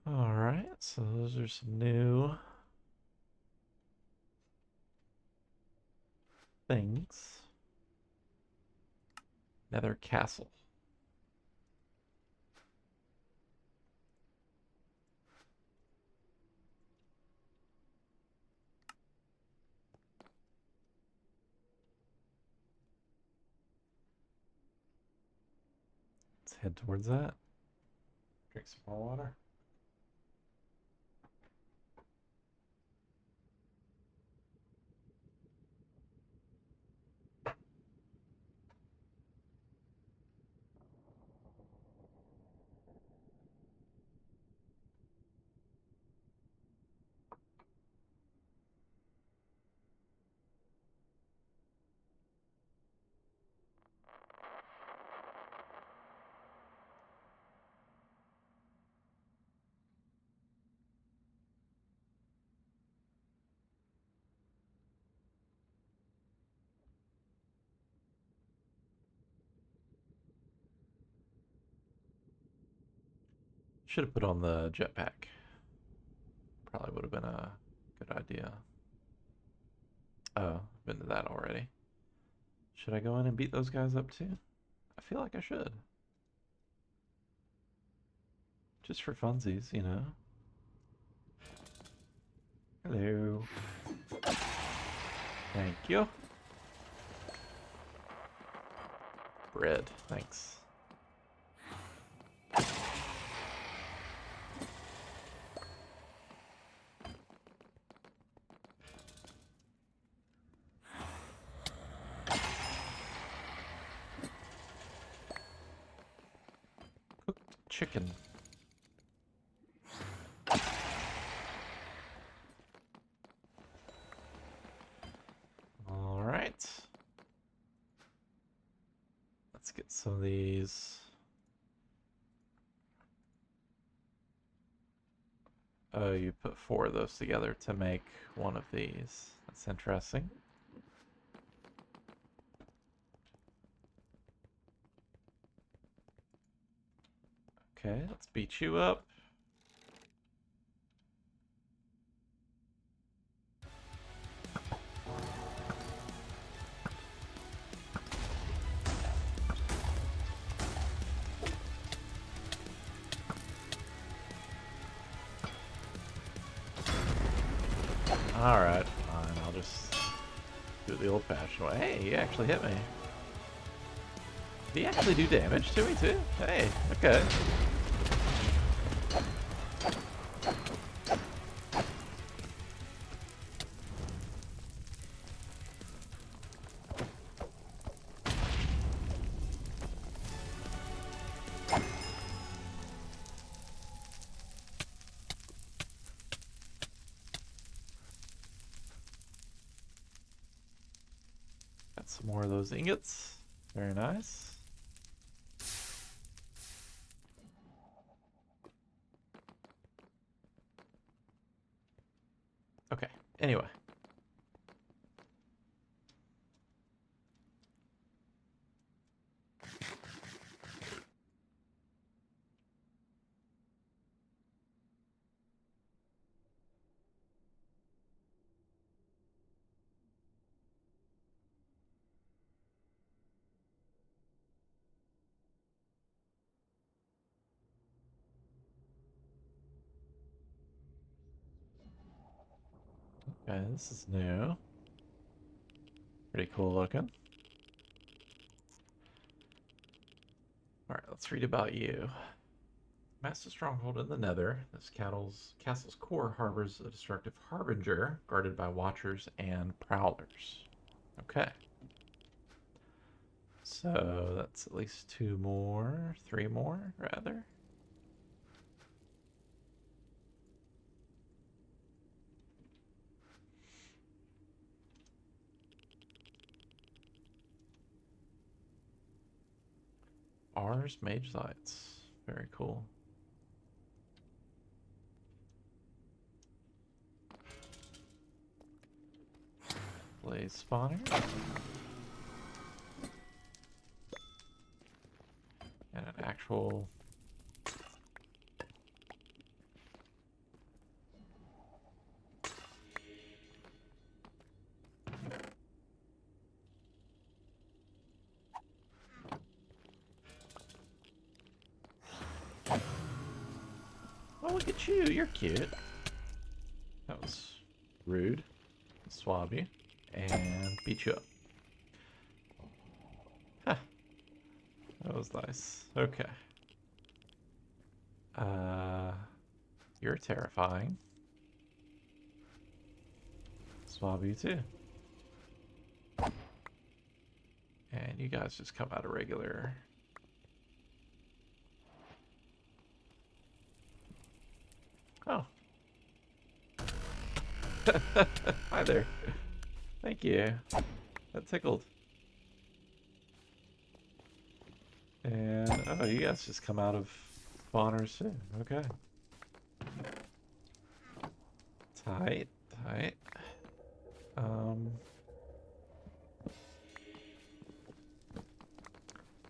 All right, so those are some new things. Nether Castle. Let's head towards that. Drink some more water. Should have put on the jetpack. Probably would have been a good idea. Oh, I've been to that already. Should I go in and beat those guys up too? I feel like I should. Just for funsies, you know. Hello. Thank you. Bread, thanks. Cooked chicken. All right. Let's get some of these. Oh, you put 4 of those together to make one of these. That's interesting. Okay, let's beat you up. Alright, fine. I'll just do the old-fashioned way. Hey, he actually hit me. Did he actually do damage to me, too? Hey, okay. Got some more of those ingots. Very nice. Okay, anyway. Okay, this is new. Pretty cool looking. Alright, let's read about you. Master stronghold in the Nether. This castle's core harbors a destructive harbinger guarded by watchers and prowlers. Okay. So that's at least 2 more, 3 more, rather. Ars Mage Lights. Very cool. Blaze spawner. And an actual... Oh, look at you. You're cute. That was rude. Swab you. And beat you up. Huh. That was nice. Okay. You're terrifying. Swab you too. And you guys just come out of regular. Oh. Hi there. Thank you. That tickled. And, oh, you guys just come out of spawners too. Okay. Tight, tight.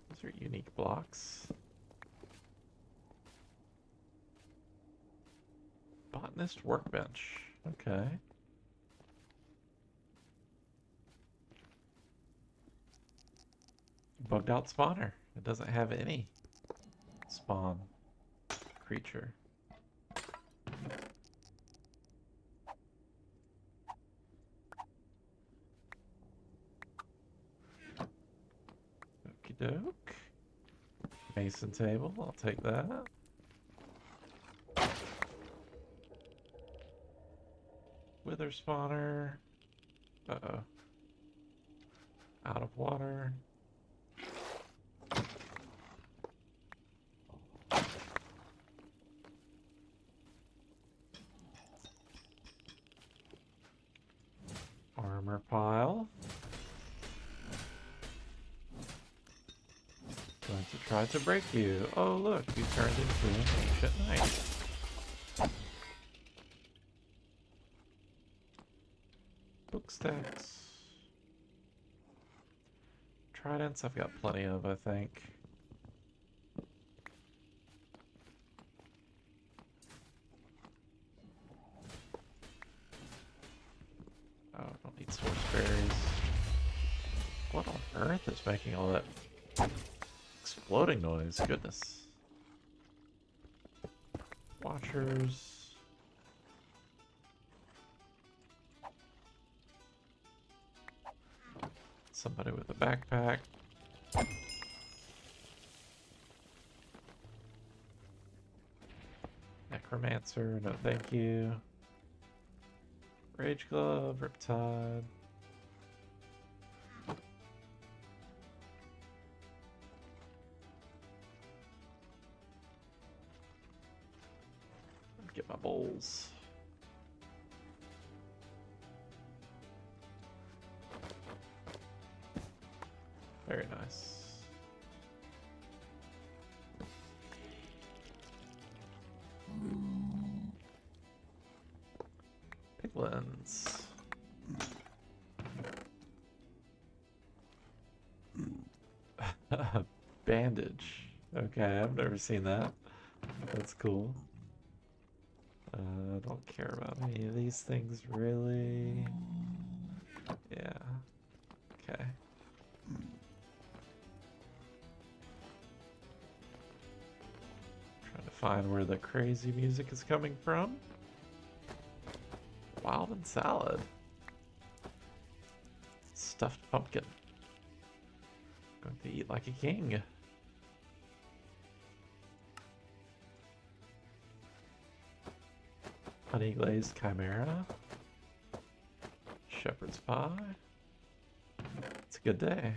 Those are unique blocks. Botanist workbench. Okay. Bugged out spawner. It doesn't have any spawn creature. Okie doke. Mason table. I'll take that. Wither spawner. Uh-oh. Out of water. Armor pile. Going to try to break you. Oh look, you turned into an ancient knight. Book stacks. Tridents I've got plenty of, I think. that's making all that exploding noise? Goodness. Watchers. Somebody with a backpack. Necromancer, no thank you. Rage Glove, Riptide. Get my bowls. Very nice. Piglins. Bandage. Okay, I've never seen that. That's cool. I don't care about any of these things, really. Yeah. Okay. Trying to find where the crazy music is coming from. Wild and salad. Stuffed pumpkin. Going to eat like a king. Honey glazed chimera. Shepherd's pie. It's a good day.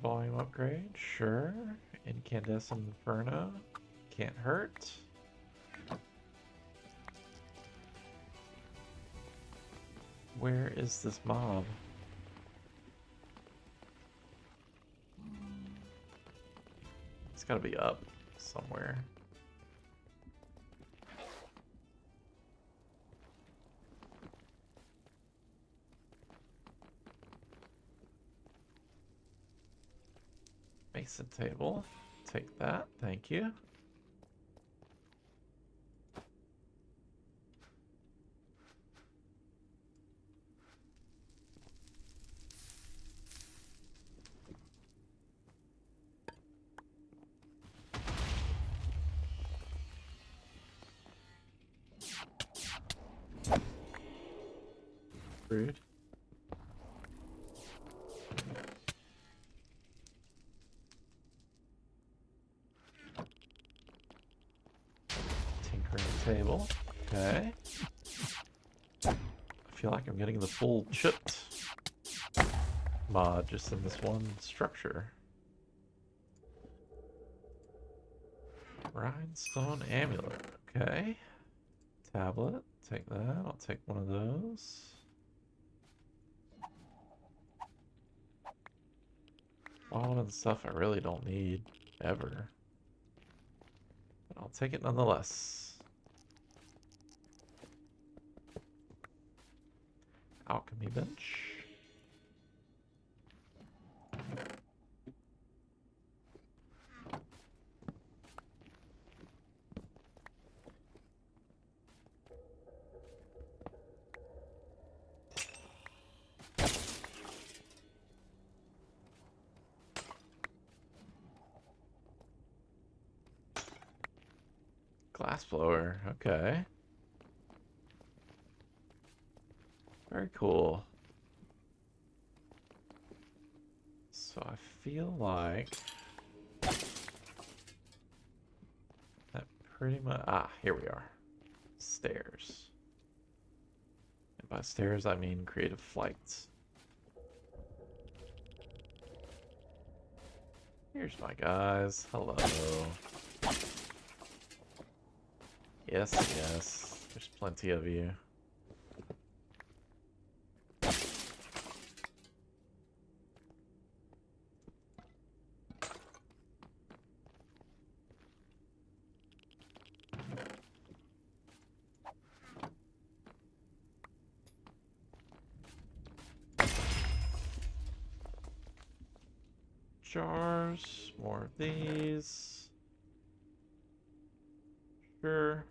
Volume upgrade, sure. Incandescent Inferno. Can't hurt. Where is this mob? It's gotta be up somewhere. Mason table. Take that, thank you. Rude. Tinkering table. Okay. I feel like I'm getting the full chipped mod just in this one structure. Rhinestone amulet. Okay. Tablet. Take that. I'll take one of those. All of the stuff I really don't need ever. But I'll take it nonetheless. Alchemy bench. Glass blower, okay. Very cool. So I feel like that pretty much... Ah, here we are. Stairs. And by stairs, I mean creative flights. Here's my guys. Hello. Yes, yes. There's plenty of you. jars, more of these. Sure.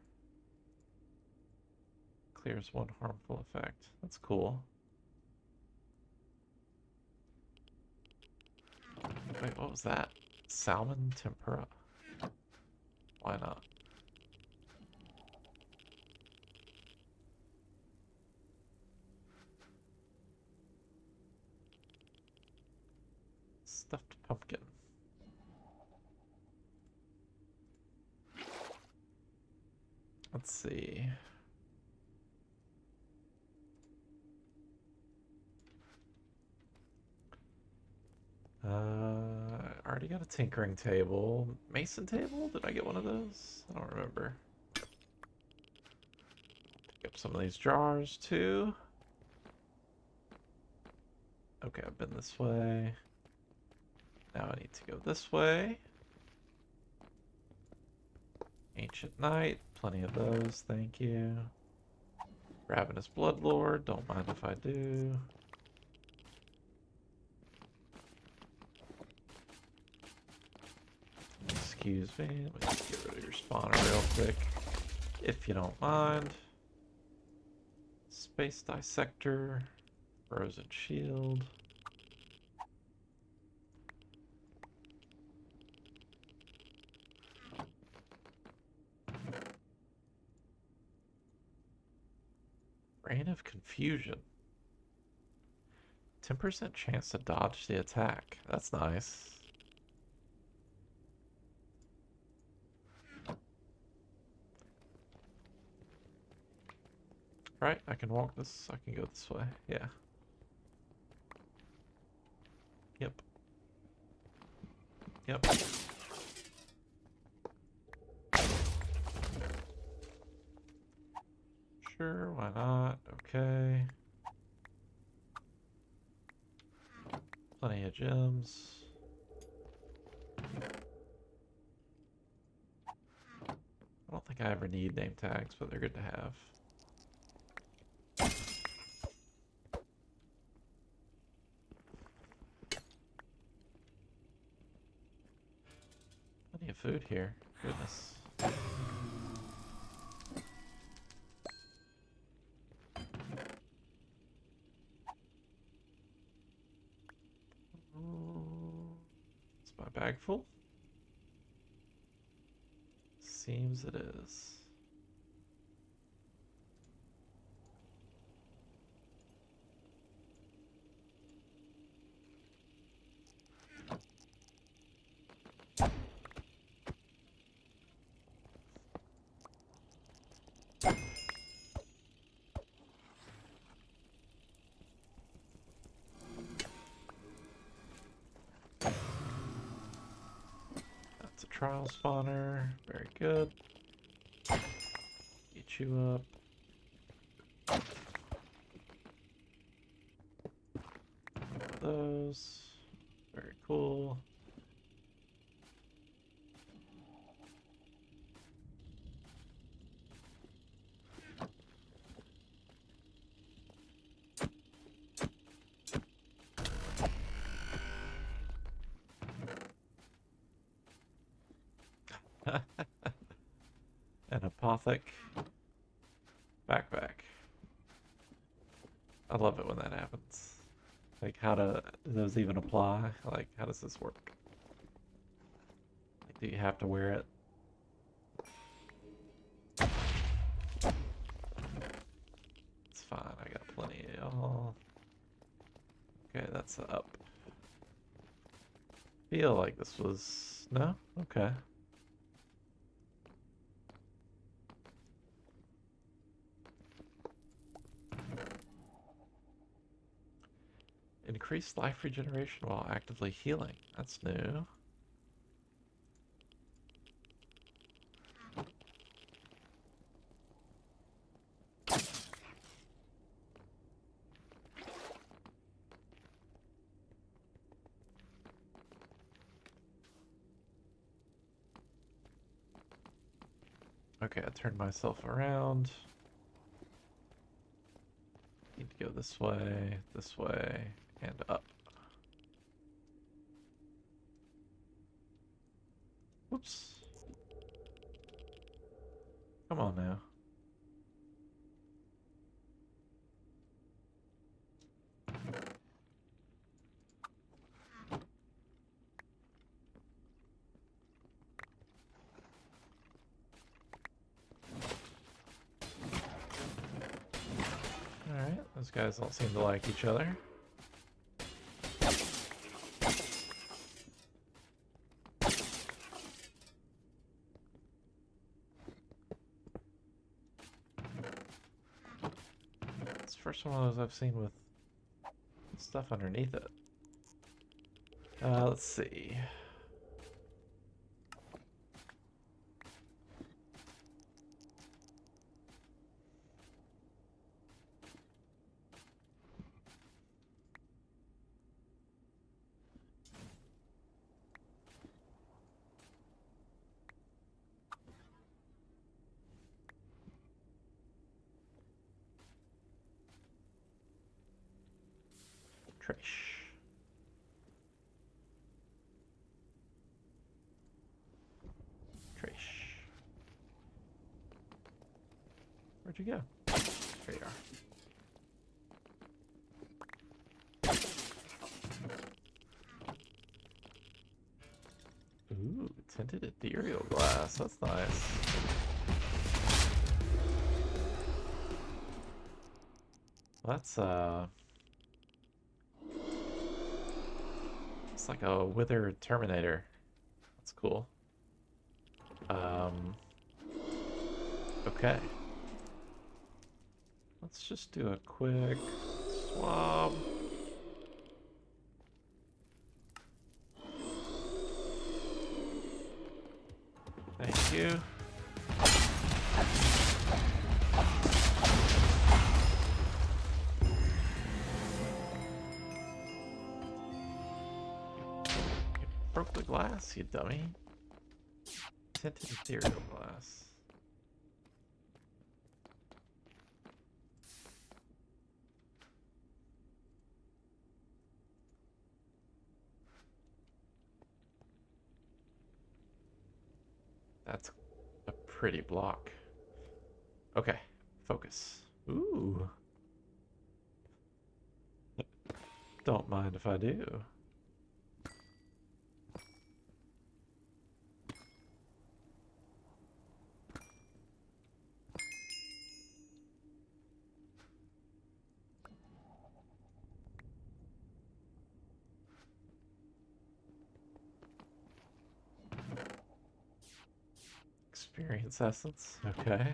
Clears one harmful effect. That's cool. Wait, what was that? Salmon tempura. Why not? Stuffed pumpkin. Let's see. I already got a tinkering table. Mason table? Did I get one of those? I don't remember. Pick up some of these jars too. Okay, I've been this way. Now I need to go this way. Ancient Knight, plenty of those, thank you. Ravenous Bloodlord, don't mind if I do. Excuse me, let me just get rid of your spawner real quick, if you don't mind. Space Dissector, Frozen Shield. Reign of Confusion. 10% chance to dodge the attack. That's nice. Right, I can walk this, I can go this way, yeah. Yep. Yep. Sure, why not? Okay. Plenty of gems. I don't think I ever need name tags, but they're good to have. Plenty of food here. Goodness. Is my bag full? Seems it is. That's a trial spawner. Very good. Eat you up. One of those. Very cool. An apothic backpack. I love it when that happens. Like, do those even apply? Like, how does this work? Like, do you have to wear it? It's fine, I got plenty of y'all. Okay, that's up. Feel like this was... No? Okay. Increased life regeneration while actively healing. That's new. Okay, I turned myself around. Need to go this way, and up. Whoops. Come on now. Alright, those guys don't seem to like each other. It's the first one of those I've seen with stuff underneath it. Let's see. Trash. Trash. Where'd you go? There you are. Ooh, tinted ethereal glass. That's nice. That's it's like a withered terminator. That's cool. Okay. Let's just do a quick swab. Thank you. You broke the glass, you dummy. Tinted ethereal glass. That's a pretty block. Okay, focus. Ooh. Don't mind if I do. Experience essence, okay.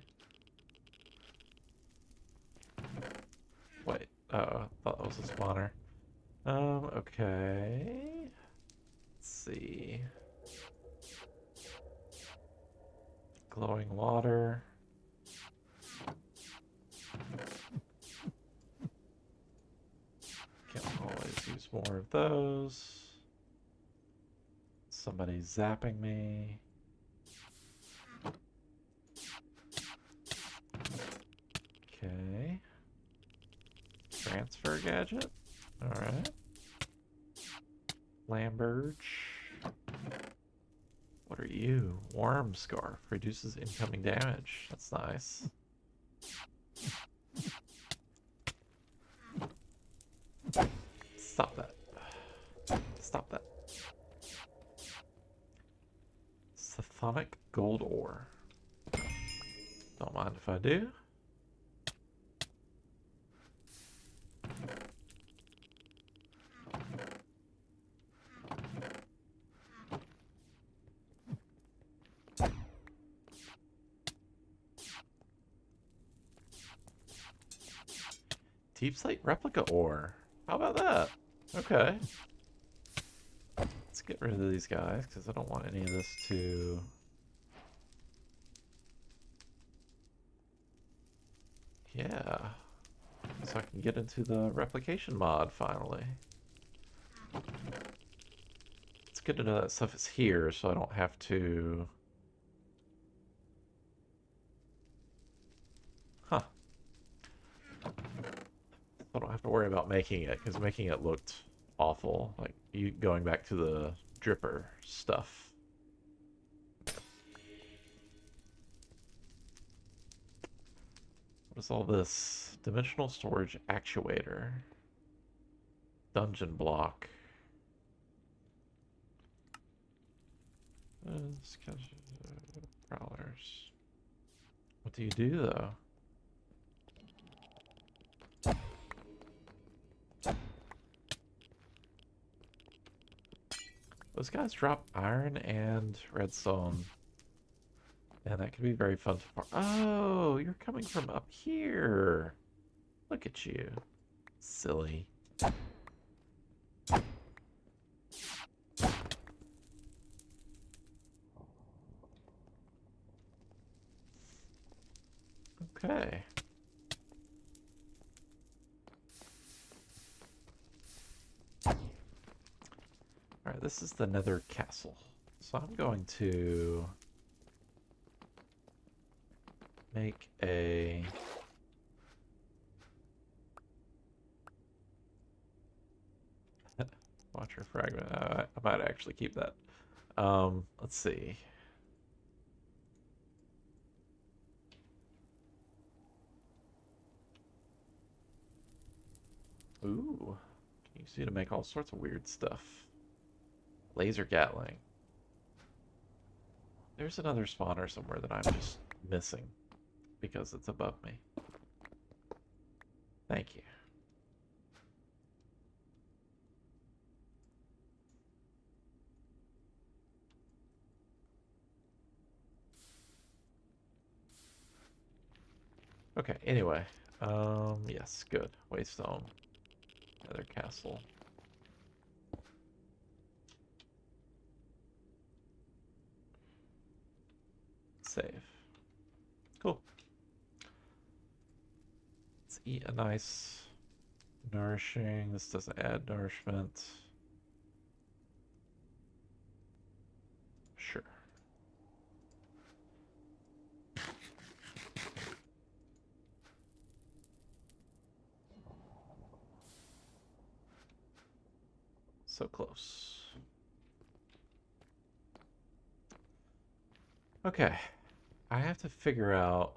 Wait, oh, I thought that was a spawner. Okay. Let's see. Glowing water. Can always use more of those. Somebody's zapping me. Okay. Transfer gadget. Alright. Lamberge. What are you? Worm scarf. Reduces incoming damage. That's nice. Stop that. Stop that. Symphonic gold ore. Don't mind if I do. Deep slate replica ore. How about that? Okay. Let's get rid of these guys because I don't want any of this to... Yeah. So I can get into the replication mod finally. It's good to know that stuff is here so I don't have to... Huh. I don't have to worry about making it, because making it looked awful. Like, you going back to the dripper stuff. What's all this? Dimensional storage actuator. Dungeon block. Prowlers. What do you do though? Those guys drop iron and redstone. And that could be very fun to farm. Oh, you're coming from up here. Look at you. Silly. Okay. Alright, this is the Nether Castle. So I'm going to make a watcher fragment. I might actually keep that. Let's see. Ooh, can you see to make all sorts of weird stuff? Laser Gatling. There's another spawner somewhere that I'm just missing because it's above me. Thank you. Okay, anyway. Yes, good. Waystone. Nether Castle. Save. Cool. Let's eat a nice nourishing. This doesn't add nourishment. Sure. So close. Okay. I have to figure out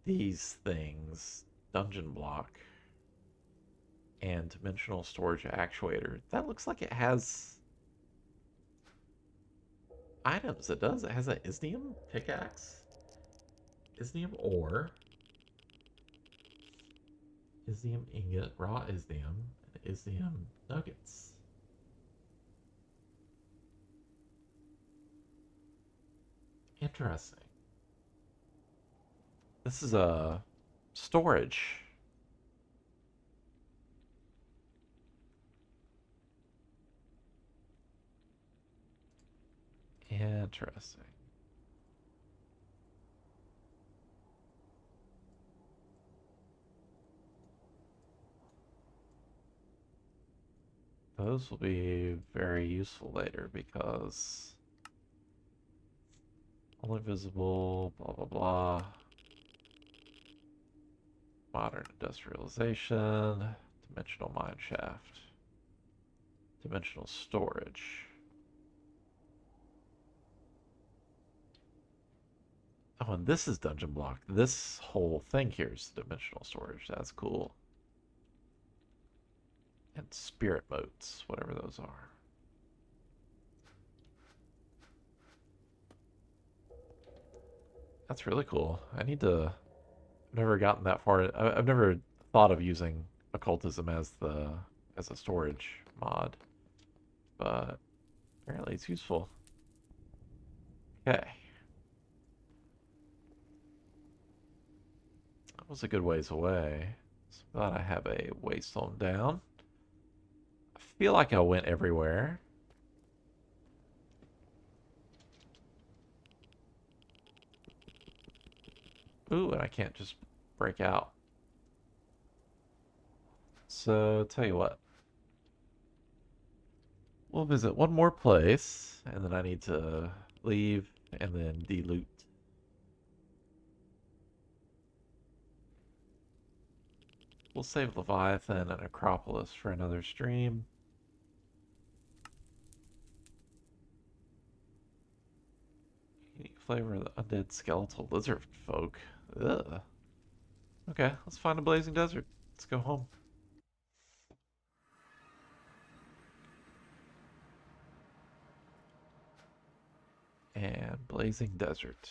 these things. Dungeon block and dimensional storage actuator. That looks like it has items. It does. It has an isnium pickaxe, isnium ore, isnium ingot, raw isnium, and isnium nuggets. Interesting. This is a storage. Interesting. Those will be very useful later because only visible, blah blah blah. Modern industrialization, dimensional mine shaft, dimensional storage. Oh, and this is dungeon block. This whole thing here is dimensional storage. That's cool. And spirit motes, whatever those are. That's really cool. I need to... I've never gotten that far. I've never thought of using occultism as a storage mod, but apparently it's useful. Okay. That was a good ways away. So I'm glad I have a waystone down. I feel like I went everywhere. Ooh, and I can't just break out. So, tell you what. We'll visit one more place, and then I need to leave and then de-loot. We'll save Leviathan and Acropolis for another stream. flavor of the undead skeletal lizard folk. Ugh. Okay, let's find a blazing desert. Let's go home. And blazing desert.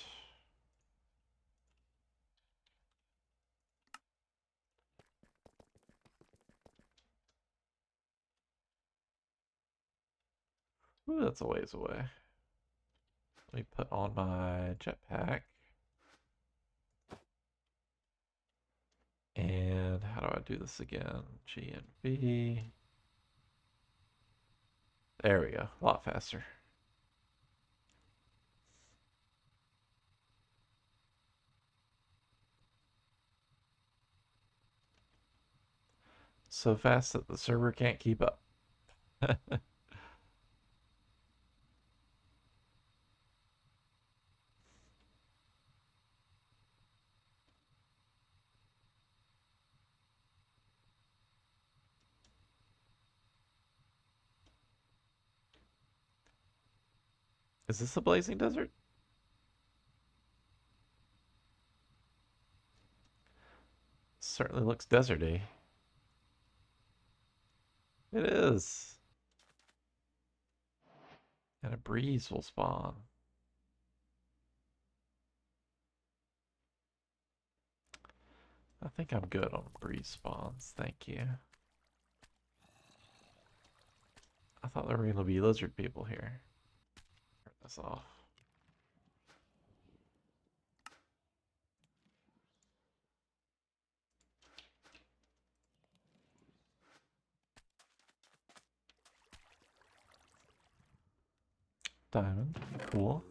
Ooh, that's a ways away. Let me put on my jetpack. And how do I do this again? G and B. There we go. A lot faster. So fast that the server can't keep up. Is this a blazing desert? Certainly looks deserty. It is. And a breeze will spawn. I think I'm good on breeze spawns. Thank you. I thought there were going to be lizard people here. Turn this off. Diamond. Cool.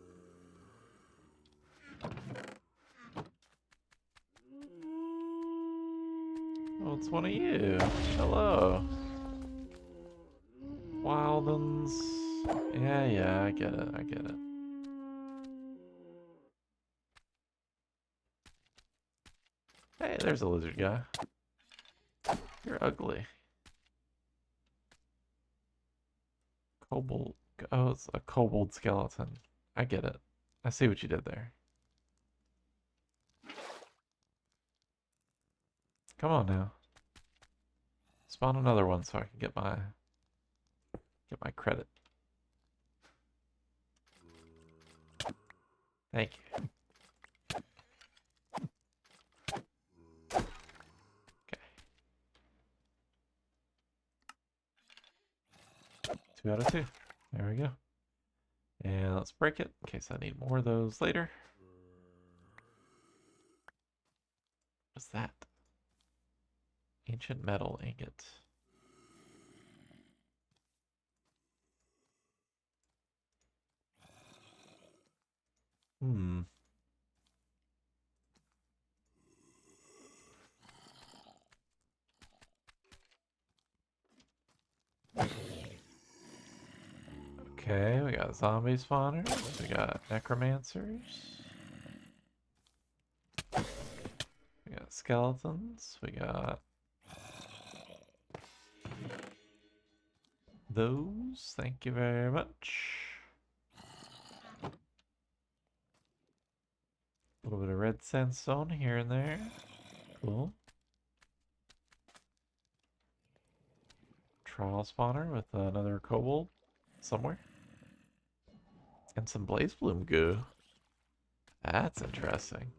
Oh, it's one of you. Hello. Wildens. Yeah, I get it. I get it. Hey, there's a lizard guy. You're ugly. Kobold. Oh, it's a kobold skeleton. I get it. I see what you did there. Come on now. Spawn another one so I can get my credit. Thank you. Okay. 2 out of 2. There we go. And let's break it in case I need more of those later. What's that? Ancient metal ingot. Hmm. Okay, we got zombie spawners. We got necromancers. We got skeletons. We got those. Thank you very much. A little bit of red sandstone here and there. Cool. Trial spawner with another kobold somewhere. And some blaze bloom goo. That's interesting.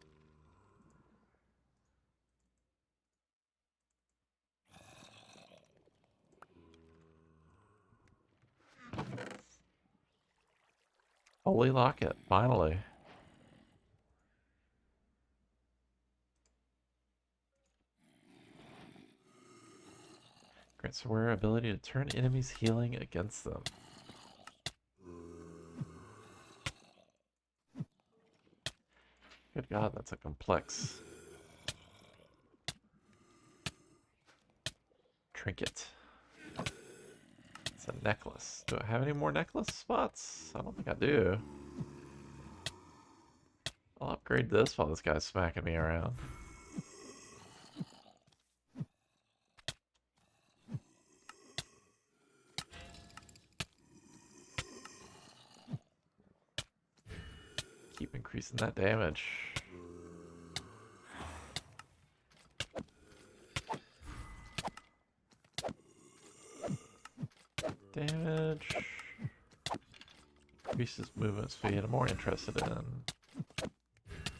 Holy locket, finally. Grants a rare ability to turn enemies healing against them. Good God, that's a complex trinket. It's a necklace. Do I have any more necklace spots? I don't think I do. I'll upgrade this while this guy's smacking me around. keep increasing that damage. Damage. Increases movement speed. I'm more interested in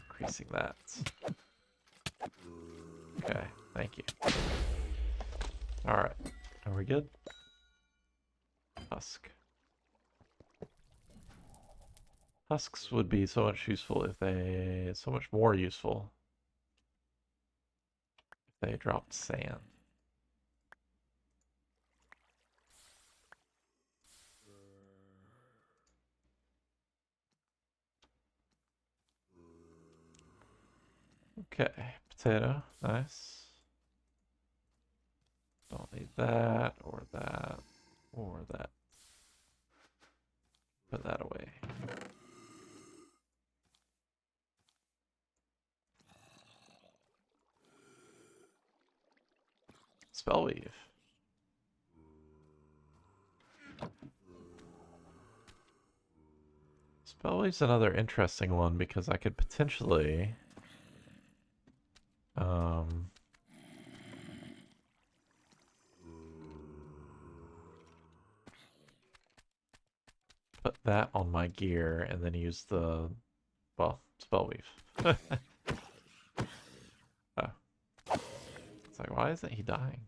increasing that. Okay, thank you. Alright, are we good? Husk. Husks would be so much useful if they... so much more useful if they dropped sand. Okay, potato, nice. Don't need that, or that, or that. Put that away. Spellweave. Spellweave's another interesting one because I could potentially put that on my gear and then use the, well, Spellweave. Oh. It's like, why isn't he dying?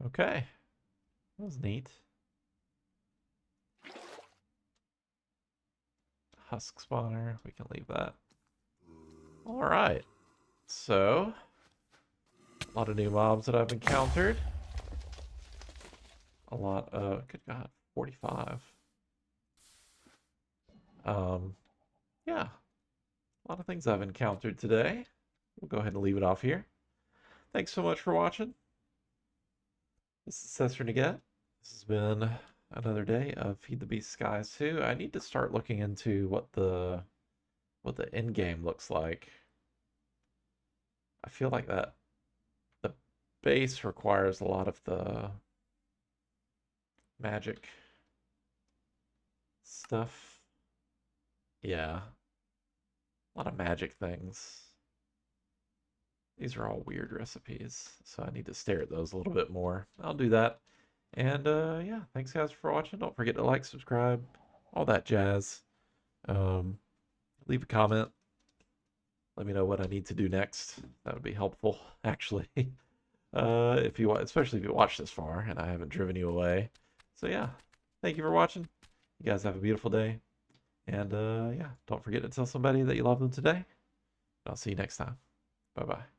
Okay. That was neat. Husk spawner, we can leave that. Alright. So, a lot of new mobs that I've encountered. A lot of, good God, 45. Yeah. A lot of things I've encountered today. We'll go ahead and leave it off here. Thanks so much for watching. This is Cesar Naget. This has been another day of FTB Skies 2. I need to start looking into what the end game looks like. I feel like that the base requires a lot of the magic stuff. Yeah. A lot of magic things. These are all weird recipes, so I need to stare at those a little bit more. I'll do that. And yeah, thanks guys for watching. Don't forget to like, subscribe, all that jazz. Leave a comment. Let me know what I need to do next. That would be helpful, actually. If you especially if you watch this far and I haven't driven you away. So yeah, thank you for watching. You guys have a beautiful day. And yeah, don't forget to tell somebody that you love them today. I'll see you next time. Bye-bye.